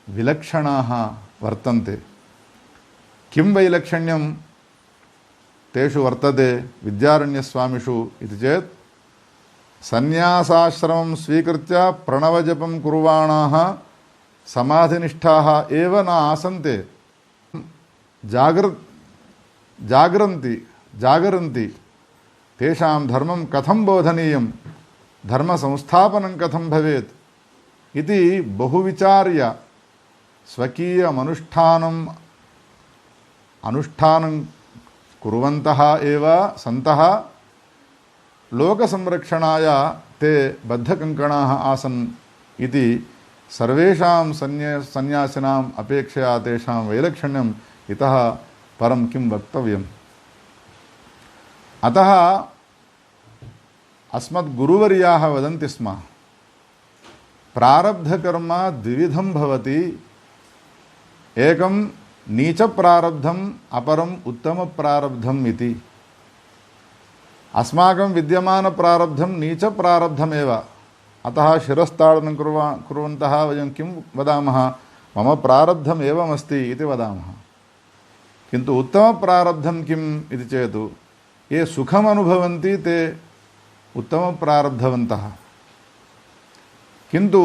A: विलक्षणाः वर्तन्ते। किं वैलक्षण्यं तेषु वर्तते विद्यारण्यस्वामिषु इति चेत् सन्यासाश्रमं स्वीकृत्य प्रणवजपं कुर्वाणाः समाधिनिष्ठाः एव न आसन्ते, जागरन्ति तेषां धर्मं कथं बोधनीयं, धर्मसंस्थापनं कथं भवेत् इति बहुविचार्य स्वकीयमनुष्ठानं कुर्वन्तः एव सन्तः लोकसंरक्षणाय ते बद्धकङ्कणाः आसन् इति सर्वेषां सन्यासिनाम् अपेक्षया तेषां वैलक्षण्यम् इतः परं किं वक्तव्यम्। अतः अस्मद्गुरुवर्याः वदन्ति स्म प्रारब्धकर्म द्विविधं भवति, एकं नीचप्रारब्धम् अपरम् उत्तमप्रारब्धम् इति। अस्माकं विद्यमानप्रारब्धं नीचप्रारब्धमेव, अतः शिरस्ताडनं कुर्वन्तः वयं किं वदामः, मम प्रारब्धम् एवमस्ति इति वदामः। किन्तु उत्तमप्रारब्धं किम् इति चेत् ये सुखम् अनुभवन्ति ते उत्तमप्रारब्धवन्तः, किन्तु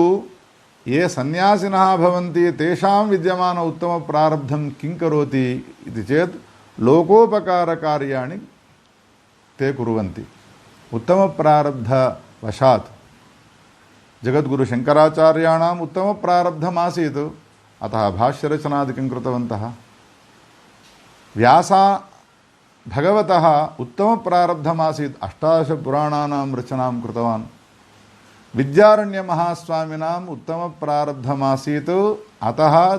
A: ये सन्यासिनः भवन्ति तेषां विद्यमान उत्तम प्रारब्धं किं करोति इति चेत् लोकोपकारकार्याणि ते कुर्वन्ति। उत्तम प्रारब्धवशात् जगद्गुरु शंकराचार्याणाम् उत्तम प्रारब्धमासीत्, अतः भाष्यरचनादिकं कृतवन्तः। व्यासा भगवतः उत्तम प्रारब्धमासीत्, 18 पुराणानां रचनां कृतवान्। विद्यारण्य महास्वामिनाम् उत्तम प्रारब्धमासीत्, अतः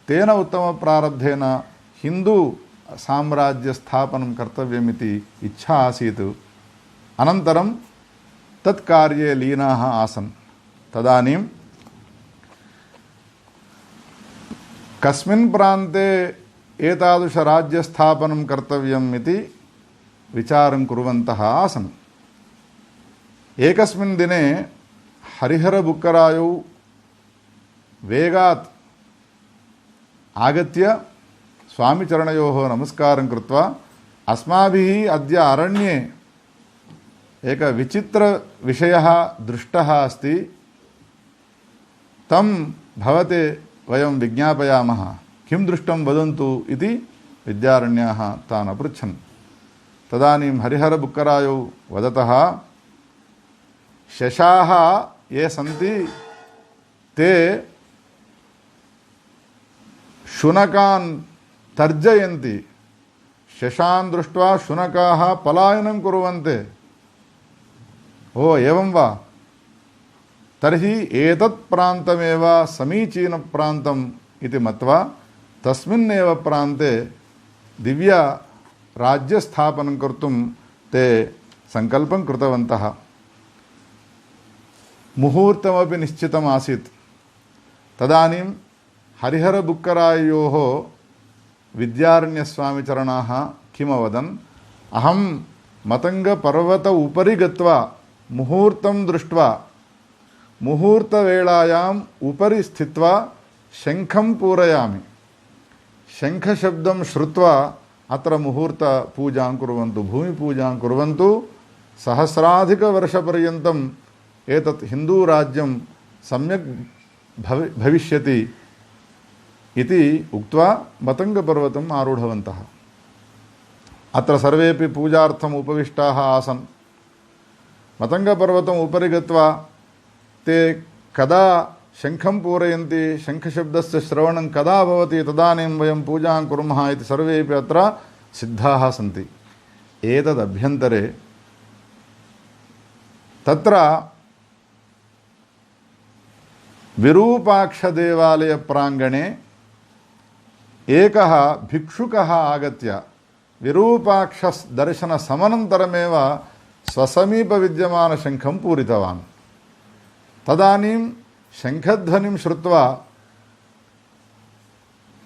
A: तेन उत्तम प्रारब्धेन हिंदू साम्राज्य स्थापनं कर्तव्यमिति इच्छा आसीत्। अनन्तरं तत्कार्ये लीनाः आसन्। तदानीं कस्मिन् प्रान्ते एतादृश राज्यस्थापनं कर्तव्यम् इति विचारं कुर्वन्तः आसन्। एकस्मिन् दिने हरिहरबुक्करायौ वेगात् आगत्य स्वामिचरणयोः नमस्कारं कृत्वा, अस्माभिः अद्य अरण्ये एक विचित्रविषयः दृष्टः अस्ति, तं भवते वयं विज्ञापयामः, किं दृष्टं वदन्तु इति विद्यारण्याः तान् अपृच्छन्। तदानीं हरिहरबुक्करायौ वदतः, शशाः ये सन्ति ते शुनकान् तर्जयन्ति, शशान् दृष्ट्वा शुनकाः पलायनं कुर्वन्ति। ओ एवं वा, तर्हि एतत् प्रान्तमेव समीचीनप्रान्तम् इति मत्वा तस्मिन्नेव प्रान्ते दिव्य राज्यस्थापनं कर्तुं ते संकल्पं कृतवन्तः। मुहूर्तमपि निश्चितम् आसीत्। तदानीं हरिहरबुक्कराययोः विद्यारण्यस्वामिचरणाः किमवदन्, अहं मतङ्गपर्वत उपरि गत्वा मुहूर्तं दृष्ट्वा मुहूर्तवेलायाम् उपरि स्थित्वा शङ्खं पूरयामि, शङ्खशब्दं श्रुत्वा अत्र मुहूर्तपूजां कुर्वन्तु, भूमिपूजां कुर्वन्तु, सहस्राधिकवर्षपर्यन्तम् एतत् हिन्दूराज्यं सम्यक् भविष्यति इति उक्त्वा मतङ्गपर्वतम् आरूढवन्तः। अत्र सर्वेपि पूजार्थम् उपविष्टाः आसन्। मतङ्गपर्वतम् उपरि गत्वा ते कदा शङ्खं पूरयन्ति, शङ्खशब्दस्य श्रवणं कदा भवति, तदानीं वयं पूजां कुर्मः इति सर्वेपि अत्र सिद्धाः सन्ति। एतदभ्यन्तरे तत्र विरूपाक्षदेवालयप्राङ्गणे एकः भिक्षुकः आगत्य विरूपाक्षदर्शनसमनन्तरमेव स्वसमीपविद्यमानशङ्खं पूरितवान्। तदानीं शङ्खध्वनिं श्रुत्वा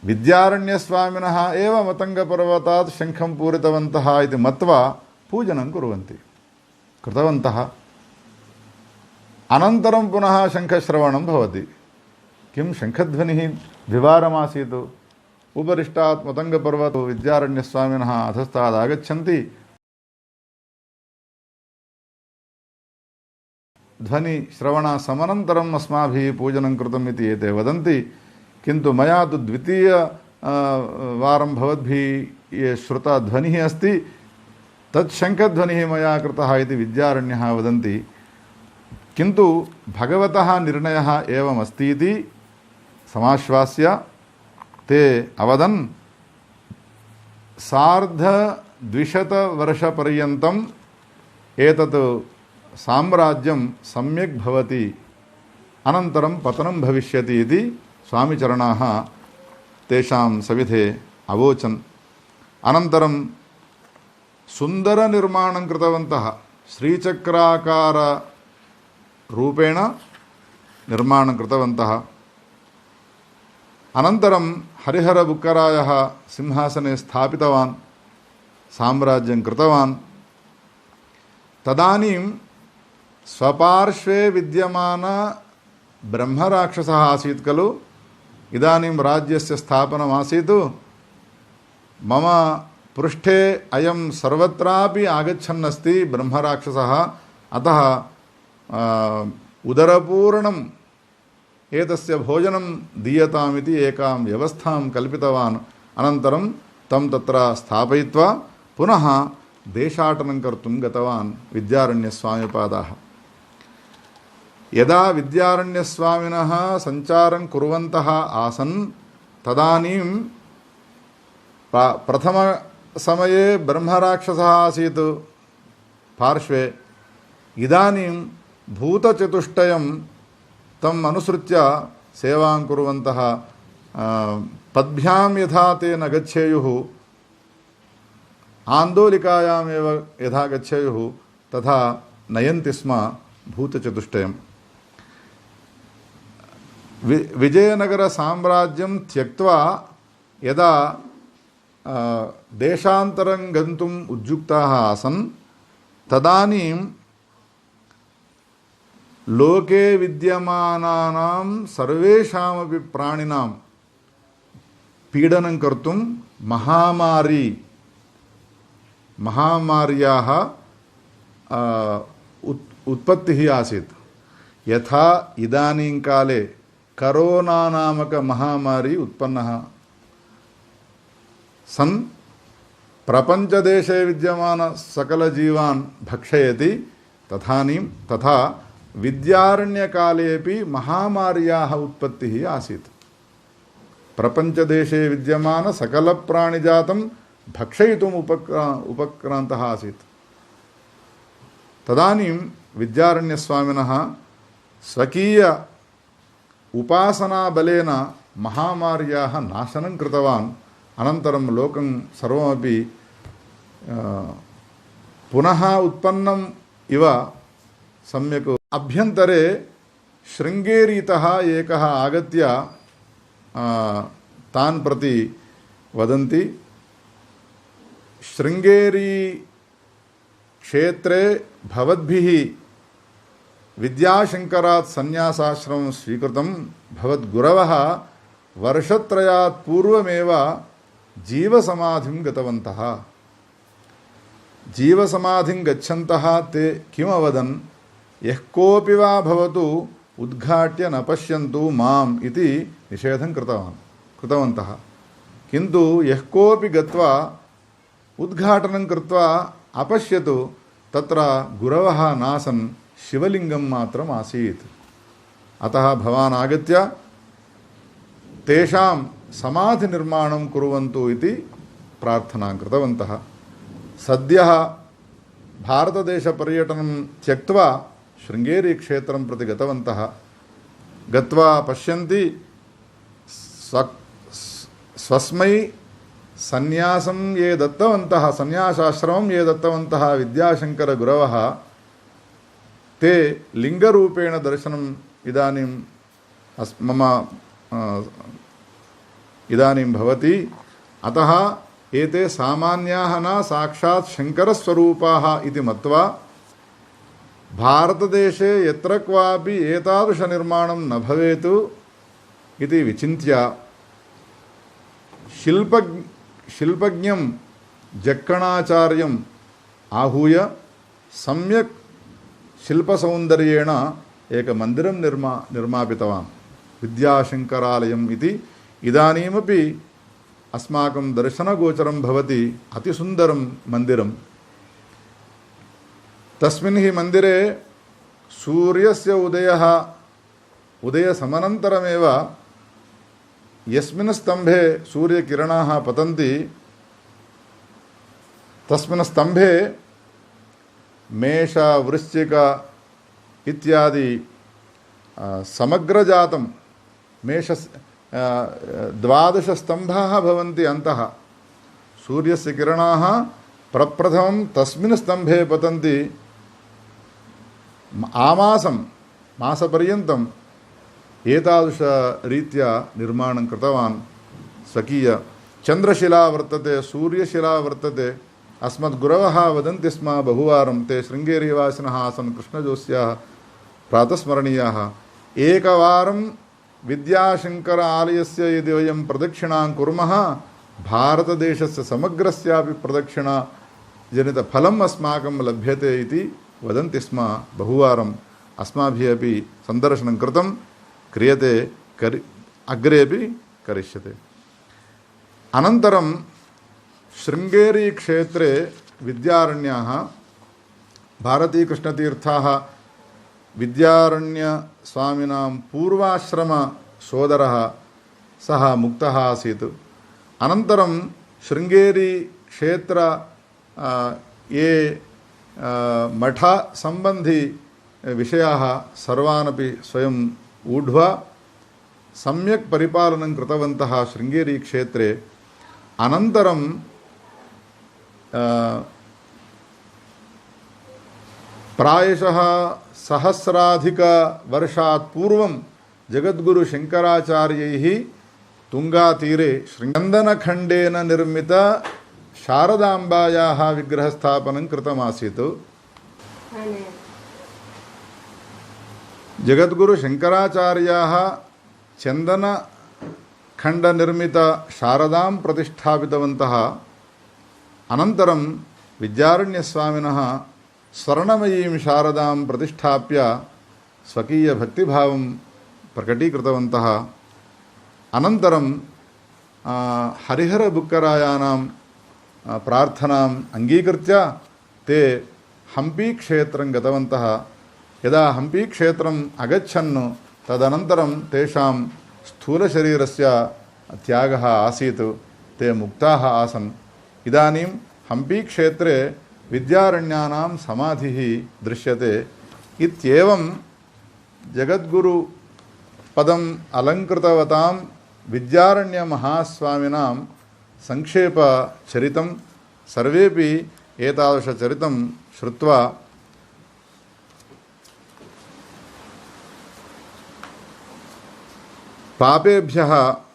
A: विद्यारण्यस्वामिनः एव मतङ्गपर्वतात् शङ्खं पूरितवन्तः इति मत्वा पूजनं कृतवन्तः। अनन्तरं पुनः शङ्खश्रवणं भवति। किं शङ्खध्वनिः द्विवारमासीत्। उपरिष्टात् मतङ्गपर्वतो विद्यारण्यस्वामिनः अधस्तात् आगच्छन्ति, ध्वनिश्रवणसमनन्तरम् अस्माभिः पूजनं कृतम् इति एते वदन्ति, किन्तु मया तु द्वितीय वारं भवद्भिः ये श्रुता ध्वनिः अस्ति तत् शङ्खध्वनिः मया कृतः इति विद्यारण्यः वदन्ति। किन्तु भगवतः निर्णयः एवमस्ति इति समाश्वास्य ते अवदन्, 250 वर्षपर्यन्तम् एतत् साम्राज्यं सम्यक् भवति, अनन्तरं पतनं भविष्यति इति स्वामिचरणाः तेषां सविधे अवोचन्। अनन्तरं सुन्दरनिर्माणं कृतवन्तः। श्रीचक्राकाररूपेण निर्माणं कृतवन्तः। अनन्तरं हरिहरबुक्करायः सिंहासने स्थापितवान्, साम्राज्यं कृतवान्। तदानीं स्वपार्श्वे विद्यमान ब्रह्मराक्षसः आसीत् खलु, इदानीं राज्यस्य स्थापनमासीत्, मम पृष्ठे अयं सर्वत्रापि आगच्छन्नस्ति ब्रह्मराक्षसः, अतः उदरपूर्णं एतस्य भोजनं दीयतामिति एकां व्यवस्थां कल्पितवान्। अनन्तरं तं तत्र स्थापयित्वा पुनः देशाटनं कर्तुं गतवान् विद्यारण्यस्वामिपादाः। यदा विद्यारण्यस्वामिनः सञ्चारं कुर्वन्तः आसन् तदानीं प्रथमसमये ब्रह्मराक्षसः आसीत् पार्श्वे। इदानीं भूतचतुष्टयं तम् अनुसृत्य सेवां कुर्वन्तः पद्भ्यां यथा ते न गच्छेयुः आन्दोलिकायामेव यथा गच्छेयुः तथा नयन्ति स्म भूतचतुष्टयम्। विजयनगरसाम्राज्यं त्यक्त्वा यदा देशान्तरं गन्तुम् उद्युक्ताः आसन् तदानीं लोके विद्यमानानां सर्वेषामपि प्राणिनां पीडनं कर्तुं महामार्याः उत्पत्तिः आसीत्। यथा इदानीं काले करोना नामक महामारी उत्पन्नः सन् प्रपञ्चदेशे विद्यमान सकलजीवान् भक्षयति तथा विद्यारण्यकालेपि महामार्याः उत्पत्तिः आसीत्। प्रपञ्चदेशे विद्यमान सकलप्राणिजातं भक्षयितुम् उपक्रान्तः आसीत्। तदानीं विद्यारण्यस्वामिनः स्वकीय उपासनाबलेन महामार्याः नाशनं कृतवान्। अनन्तरं लोकं सर्वमपि पुनः उत्पन्नम् इव सम्यक्। अभ्यन्तरे शृङ्गेरीतः एकः आगत्य तान् प्रति वदन्ति, शृङ्गेरी क्षेत्रे भवद्भिः विद्याशङ्करात् सन्यासाश्रमं स्वीकृतं। भवद्गुरवः वर्षत्रयात् पूर्वमेव जीवसमाधिं गतवन्तः। जीवसमाधिं गच्छन्तः ते किमवदन्, यः कोऽपि वा भवतु उद्घाट्य न पश्यन्तु माम् इति निषेधं कृतवन्तः। किन्तु यः कोऽपि गत्वा उद्घाटनं कृत्वा अपश्यतु तत्र गुरवः नासन्, शिवलिङ्गं मात्रम् आसीत्। अतः भवान् आगत्य तेषां समाधिनिर्माणं कुर्वन्तु इति प्रार्थनां कृतवन्तः। सद्यः भारतदेशपर्यटनं त्यक्त्वा शृङ्गेरीक्षेत्रं प्रति गतवन्तः। गत्वा पश्यन्ति स्वस्मै सन्यासं ये दत्तवन्तः, सन्यासाश्रमं ये दत्तवन्तः विद्याशङ्करगुरवः, ते लिङ्गरूपेण दर्शनम् इदानीं मम इदानीं भवति। अतः एते सामान्याः न साक्षात् शङ्करस्वरूपाः इति मत्वा भारतदेशे यत्र क्वापि एतादृशनिर्माणं न भवेत् इति विचिन्त्य शिल्पज्ञं जक्कणाचार्यम् आहूय सम्यक् शिल्पसौन्दर्येण एकमन्दिरं निर्मापितवान्, विद्याशङ्करालयम् इति। इदानीमपि अस्माकं दर्शनगोचरं भवति अतिसुन्दरं मन्दिरं। तस्मिन् हि मन्दिरे सूर्यस्य उदयसमनन्तरमेव यस्मिन् स्तम्भे सूर्यकिरणाः पतन्ति तस्मिन् स्तम्भे मेष वृश्चिक इत्यादि समग्रजातं 12 स्तम्भाः भवन्ति अन्तः। सूर्यस्य किरणाः प्रप्रथमं तस्मिन् स्तम्भे पतन्ति। मासपर्यन्तम् एतादृशरीत्या निर्माणं कृतवान्। स्वकीय चन्द्रशिला वर्तते, सूर्यशिला वर्तते। अस्मद्गुरवः वदन्ति स्म बहुवारं, ते शृङ्गेरीवासिनः आसन्, कृष्णजोस्याः प्रातस्मरणीयाः। एकवारं विद्याशङ्कर आलयस्य यदि वयं प्रदक्षिणां कुर्मः, भारतदेशस्य समग्रस्यापि प्रदक्षिणा जनितफलम् अस्माकं लभ्यते इति वदन्ति स्म बहुवारम्। अस्माभिः अपि सन्दर्शनं कृतं। क्रियते अग्रेपि करिष्यते। अनन्तरं शृङ्गेरी क्षेत्रे विद्यारण्याः भारतीकृष्णतीर्थाः विद्यारण्यस्वामिनां पूर्वाश्रमसोदरः सः मुक्तः आसीत्। अनन्तरं शृङ्गेरी क्षेत्र ये मठसम्बन्धी विषयाः सर्वानपि स्वयं ऊढ्वा सम्यक् परिपालनं कृतवन्तः शृङ्गेरी क्षेत्रे। अनन्तरं प्रायशः सहस्राधिकवर्षात् पूर्वं जगद्गुरुशङ्कराचार्यैः तुङ्गातीरे चन्दनखण्डेन निर्मित शारदाम्बायाः विग्रहस्थापनं कृतमासीत्। जगद्गुरुशङ्कराचार्याः चन्दनखण्डनिर्मित शारदां प्रतिष्ठापितवन्तः। अनन्तरं विद्यारण्यस्वामिनः स्वर्णमयीं शारदां प्रतिष्ठाप्य स्वकीयभक्तिभावं प्रकटीकृतवन्तः। अनन्तरं हरिहरबुक्करायानां प्रार्थनाम् अङ्गीकृत्य ते हम्पीक्षेत्रं गतवन्तः। यदा हम्पीक्षेत्रम् अगच्छन् तदनन्तरं तेषां स्थूलशरीरस्य त्यागः आसीत्, ते मुक्ताः आसन्। इदानीं हम्पीक्षेत्रे विद्यारण्यानां समाधिः दृश्यते। इत्येवं जगद्गुरुपदम् अलङ्कृतवतां विद्यारण्यमहास्वामिनां संक्षेपचरितं सर्वेपि एतादृशचरितं श्रुत्वा पापेभ्यः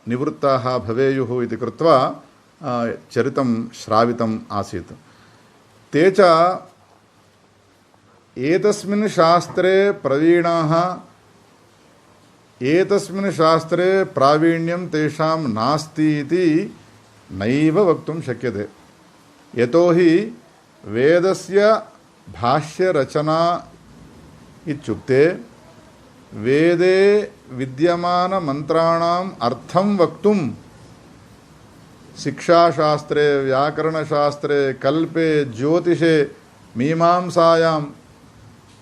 A: निवृत्ताः भवेयुः इति कृत्वा चरितं श्रावितम् आसीत्। ते च एतस्मिन् शास्त्रे प्रवीणाः, एतस्मिन् शास्त्रे प्रावीण्यं तेषां नास्ति इति नैव वक्तुं शक्यते। यतोहि वेदस्य भाष्यरचना इत्युक्ते वेदे विद्यमानमन्त्राणाम् अर्थं वक्तुं शिक्षाशास्त्रे, व्याकरणशास्त्रे, कल्पे, ज्योतिषे, मीमांसायां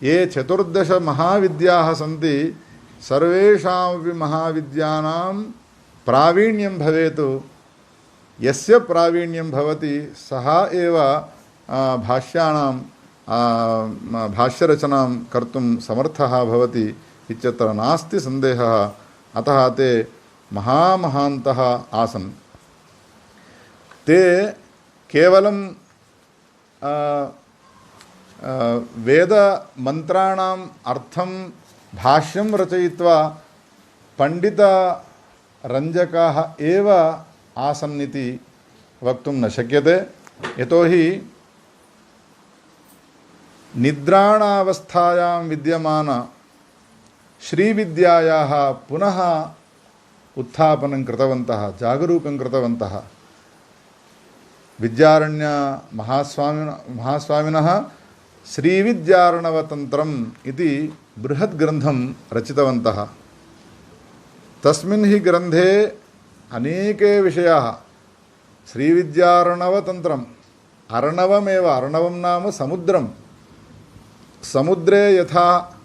A: ये 14 महाविद्याः सन्ति सर्वेषामपि महाविद्यानां प्रावीण्यं भवेत्। यस्य प्रावीण्यं भवति सः एव भाष्याणां भाष्यरचनां कर्तुं समर्थः भवति इत्यत्र नास्ति सन्देहः। अतः ते महामहान्तः आसन्। ते केवलं वेदमन्त्राणाम् अर्थं भाष्यं रचयित्वा पण्डितरञ्जकाः एव आसन् इति वक्तुं न शक्यते। यतोहि निद्राणावस्थायां विद्यमान श्रीविद्यायाः पुनः उत्थापनं कृतवन्तः, जागरूकं कृतवन्तः। विद्यारण्य महास्वामिनः श्रीविद्यार्णवतन्त्रम् इति बृहत् ग्रन्थं रचितवन्तः। तस्मिन् हि ग्रन्थे अनेके विषयाः श्रीविद्यार्णवतन्त्रम्, अर्णवमेव, अर्णवं नाम समुद्रं, समुद्रे यथा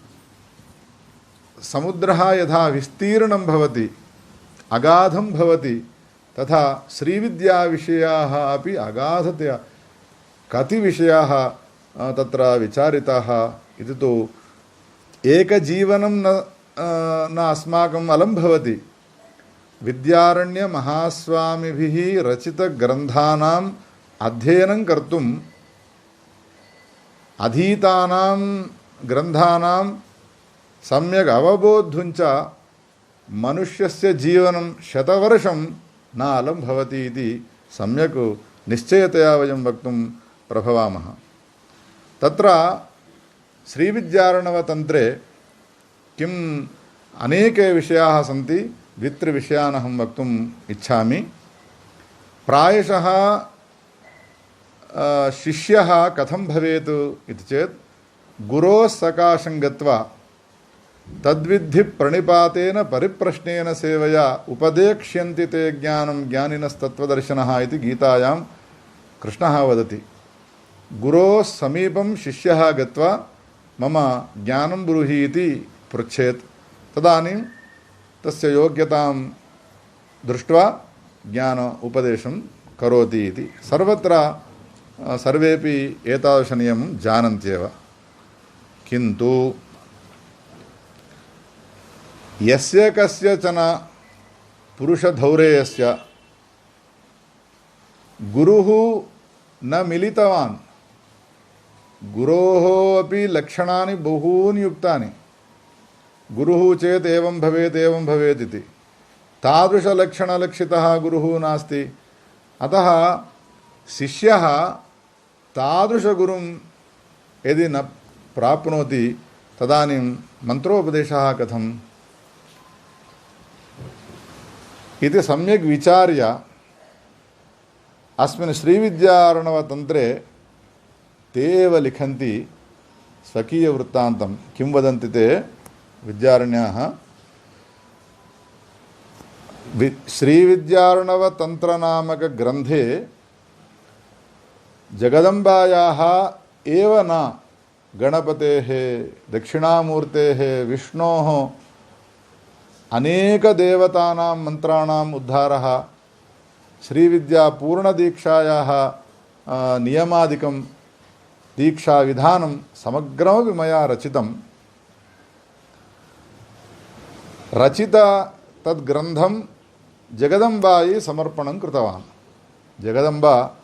A: समुद्रः यथा विस्तीर्णं भवति, अगाधं भवति, तथा श्रीविद्याविषयाः अपि अगाधतया कति विषयाः तत्र विचारिताः इति तु एकजीवनं न अस्माकम् अलं भवति। विद्यारण्यमहास्वामिभिः रचितग्रन्थानाम् अध्ययनं कर्तुम् अधीतानां ग्रन्थानां सम्यक् अवबोद्धुञ्च मनुष्यस्य जीवनं 100 वर्षं न अलं भवति इति सम्यक् निश्चयतया वयं वक्तुं प्रभवामः। तत्र श्रीविद्यार्णवतन्त्रे किम् अनेके विषयाः सन्ति। 2-3 विषयान् अहं वक्तुम् इच्छामि। प्रायशः शिष्यः कथं भवेत् इति चेत् गुरोः सकाशं गत्वा तद्विद्धि प्रणिपातेन परिप्रश्नेन सेवया उपदेक्ष्यन्ति ते ज्ञानं ज्ञानिनस्तत्त्वदर्शिनः इति गीतायां कृष्णः वदति। गुरोः समीपं शिष्यः गत्वा मम ज्ञानं ब्रूहि इति पृच्छेत्, तदानीं तस्य योग्यतां दृष्ट्वा ज्ञान उपदेशं करोति इति। सर्वत्र सर्वेपि एतादृशनियमं जानन्त्येव। किन्तु यस्य कस्यचन पुरुषधौरेयस्य गुरुः न मिलितवान्, गुरोः अपि लक्षणानि बहूनि युक्तानि, गुरुः चेत् एवं भवेत् इति, तादृशलक्षणलक्षितः गुरुः नास्ति। अतः शिष्यः तादृशगुरुं यदि न प्राप्नोति तदानीं मन्त्रोपदेशः कथम् इति सम्यक् विचार्य अस्मिन् श्रीविद्यार्णवतन्त्रे ते एव लिखन्ति स्वकीयवृत्तान्तं। किं वदन्ति ते विद्यारण्याः? श्रीविद्यार्णवतन्त्रनामकग्रन्थे जगदम्बायाः एव न गणपतेः, दक्षिणामूर्तेः, विष्णोः अनेकदेवतानां मन्त्राणाम् उद्धारः, श्रीविद्या पूर्णदीक्षायाः नियमादिकं दीक्षाविधानं समग्रमपि मया रचितं। रचित तद्ग्रन्थं जगदम्बायै समर्पणं कृतवान्। जगदम्बा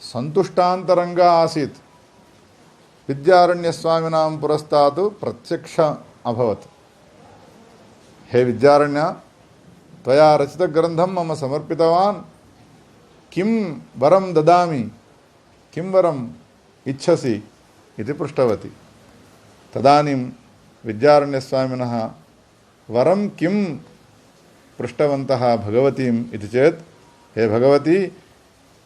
A: सन्तुष्टान्तरङ्गा आसीत्। विद्यारण्यस्वामिनां पुरस्तात् प्रत्यक्ष अभवत्। हे विद्यारण्य, त्वया रचितग्रन्थं मम समर्पितवान्, किं वरं ददामि, किं वरम् इच्छसि इति पृष्टवती। तदानीं विद्यारण्यस्वामिनः वरं किं पृष्टवन्तः भगवतीम् इति चेत्, हे भगवती,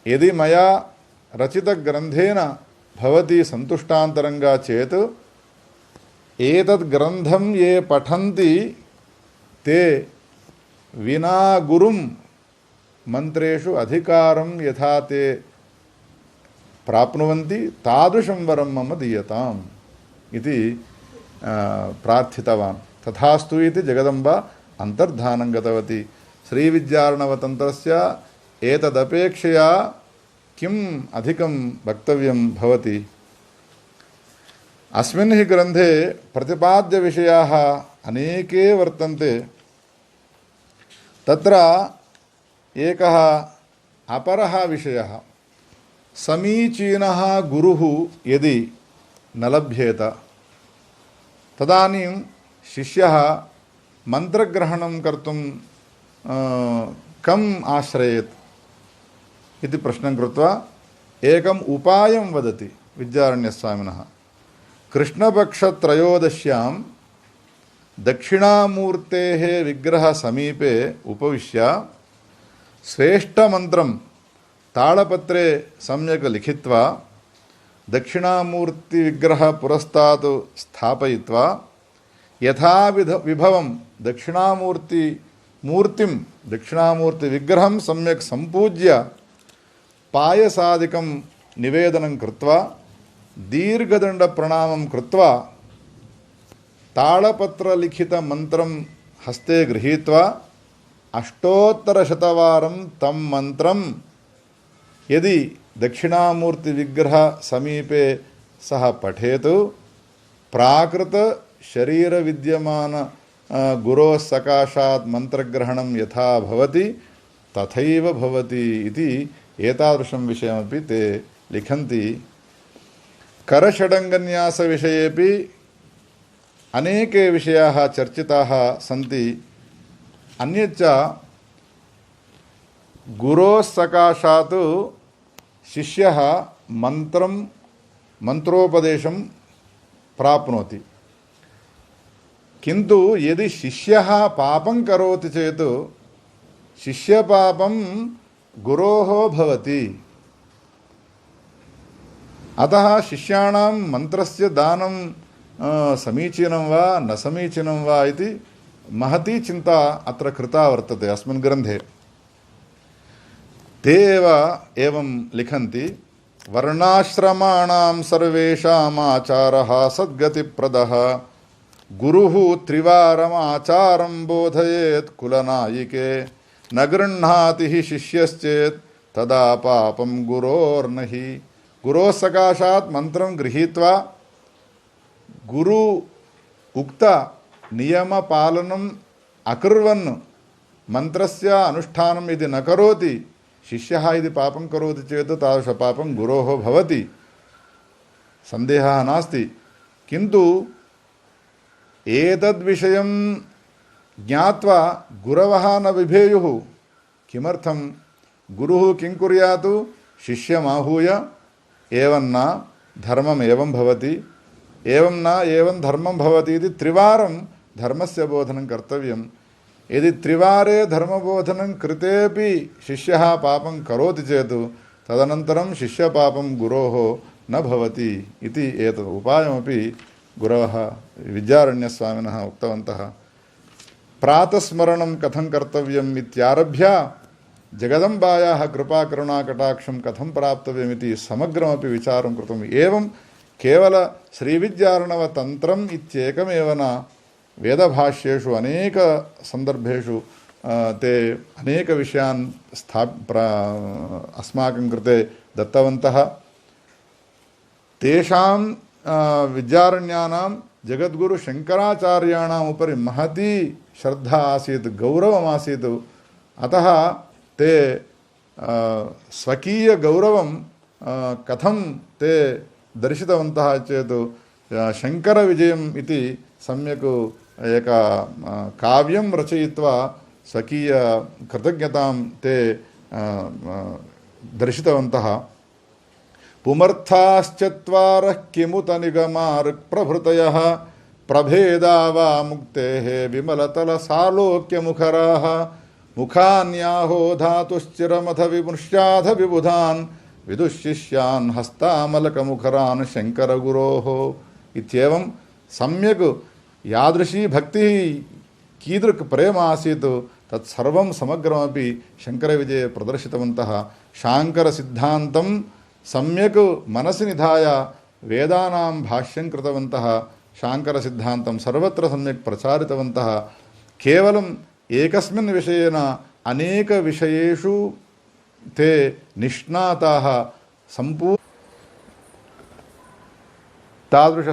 A: यदि मया रचितग्रन्थेन भवती सन्तुष्टान्तरङ्गा चेत् एतद्ग्रन्थं ये पठन्ति ते विना गुरुं मन्त्रेषु अधिकारं यथा ते प्राप्नुवन्ति तादृशं वरं मम दीयताम् इति प्रार्थितवान्। तथास्तु इति जगदम्बा अन्तर्धानं गतवती। श्रीविद्यार्णवतन्त्रस्य एतदपेक्षया किम् अधिकं वक्तव्यं भवति? अस्मिन् हि ग्रन्थे प्रतिपाद्यविषयाः अनेके वर्तन्ते। तत्र एकः अपरः विषयः, समीचीनः गुरुः यदि न लभ्येत तदानीं शिष्यः मन्त्रग्रहणं कर्तुं कम् आश्रयेत् इति प्रश्नं कृत्वा एकम् उपायं वदति विद्यारण्यस्वामिनः। कृष्णपक्षत्रयोदश्यां दक्षिणामूर्तेः विग्रहसमीपे उपविश्य श्रेष्ठमन्त्रं ताळपत्रे सम्यक् लिखित्वा दक्षिणामूर्तिविग्रहपुरस्तात् स्थापयित्वा यथा विभवं दक्षिणामूर्तिविग्रहं सम्यक् सम्पूज्य पायसादिकं निवेदनं कृत्वा दीर्घदण्डप्रणामं कृत्वा ताळपत्रलिखितमन्त्रं हस्ते गृहीत्वा अष्टोत्तरशतवारं तं मन्त्रं यदि दक्षिणामूर्तिविग्रहसमीपे सः पठेत् प्राकृतशरीरविद्यमान गुरोः सकाशात् मन्त्रग्रहणं यथा भवति तथैव भवति इति एतादृशं विषयमपि ते लिखन्ति। करषडङ्गन्यासविषयेपि अनेके विषयाः चर्चिताः सन्ति। अन्यच्च गुरोः सकाशात् शिष्यः मन्त्रोपदेशं प्राप्नोति। किन्तु यदि शिष्यः पापं करोति चेत् शिष्यपापं गुरोः भवति। अतः शिष्याणां मन्त्रस्य दानं समीचीनं वा न समीचीनं वा इति महती चिंता अत्र कृता वर्तते अस्मिन् ग्रन्थे। ते एवं लिखन्ति वर्णाश्रमाणां सर्वेषाम् आचारः सद्गतिप्रदः गुरुः त्रिवारमाचारं बोधयेत् कुलनायिके न गृह्णाति हि शिष्यश्चेत् तदा पापं गुरोर्नहि। गुरोः सकाशात् मंत्रं गृहीत्वा गुरु उक्त नियम पालनम् अकुर्वन् मंत्रस्य अनुष्ठानं यदि न करोति शिष्यः यदि पापं करोति चेत् तादृश पापं गुरोः भवति, सन्देहः नास्ति। किन्तु एतद्विषयं ज्ञात्वा गुरवः न बिभेयुः। किमर्थं? गुरुः किं कुर्यात्? शिष्यमाहूय एवं न धर्मम् एवं भवति, एवं न एवं धर्मं भवति इति त्रिवारं धर्मस्य बोधनं कर्तव्यं। यदि त्रिवारे धर्मबोधनं कृतेपि शिष्यः पापं करोति चेत् तदनन्तरं शिष्यपापं गुरोः न भवति इति एतत् उपायमपि गुरवः विद्यारण्यस्वामिनः उक्तवन्तः। प्रातस्मरणं कथं कर्तव्यम् इत्यारभ्य जगदम्बायाः कृपा करुणा कटाक्षं कथं प्राप्तव्यमिति समग्रमपि विचारं कृतम्। एवं केवल श्रीविद्यार्णव तन्त्रम् इत्येकमेव न, वेदभाष्येषु अनेक सन्दर्भेषु ते अनेक विषयान् अस्माकं कृते दत्तवन्तः। तेषां विद्यारण्यानां जगद्गुरु शंकराचार्याणाम् उपरि महती श्रद्धा आसीत्, गौरवमासीत्। अतः ते स्वकीय गौरवं कथं ते दर्शितवन्तः चेत् शंकरविजयम् इति सम्यक् एक काव्यं रचयित्वा स्वकीय कृतज्ञतां ते दर्शितवन्तः। पुमर्थाश्चत्वारः किमुत निगमार्क्प्रभृतयः प्रभेदा वा मुक्तेः विमलतलसालोक्यमुखराः मुखान्याहो धातुश्चिरमथ विमृश्याध विबुधान् विदुशिष्यान् हस्तामलकमुखरान् शंकरगुरोः इत्येवं सम्यक् यादृशी भक्तिः कीदृक् प्रेम आसीत् तत्सर्वं समग्रमपि शंकरविजये प्रदर्शितवन्तः। शाङ्करसिद्धान्तं सम्यक् मनसि निधाय वेदानां भाष्यं कृतवन्तः। शाङ्करसिद्धान्तं सर्वत्र सम्यक् प्रचारितवन्तः। केवलम् एकस्मिन् विषयेन अनेक विषयेषु ते निष्णाताः सम्पूर्ण तादृश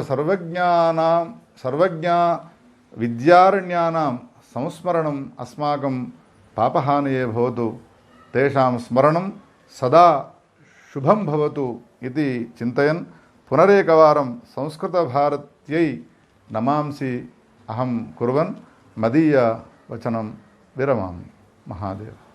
A: सर्वज्ञ विद्यारण्यानां संस्मरणम् अस्माकं पापहानये भवतु, तेषां स्मरणं सदा शुभं भवतु इति चिन्तयन् पुनरेकवारं संस्कृतभारत्यै नमांसि अहं कुर्वन् मदीय वचनं विरमामि। महादेव।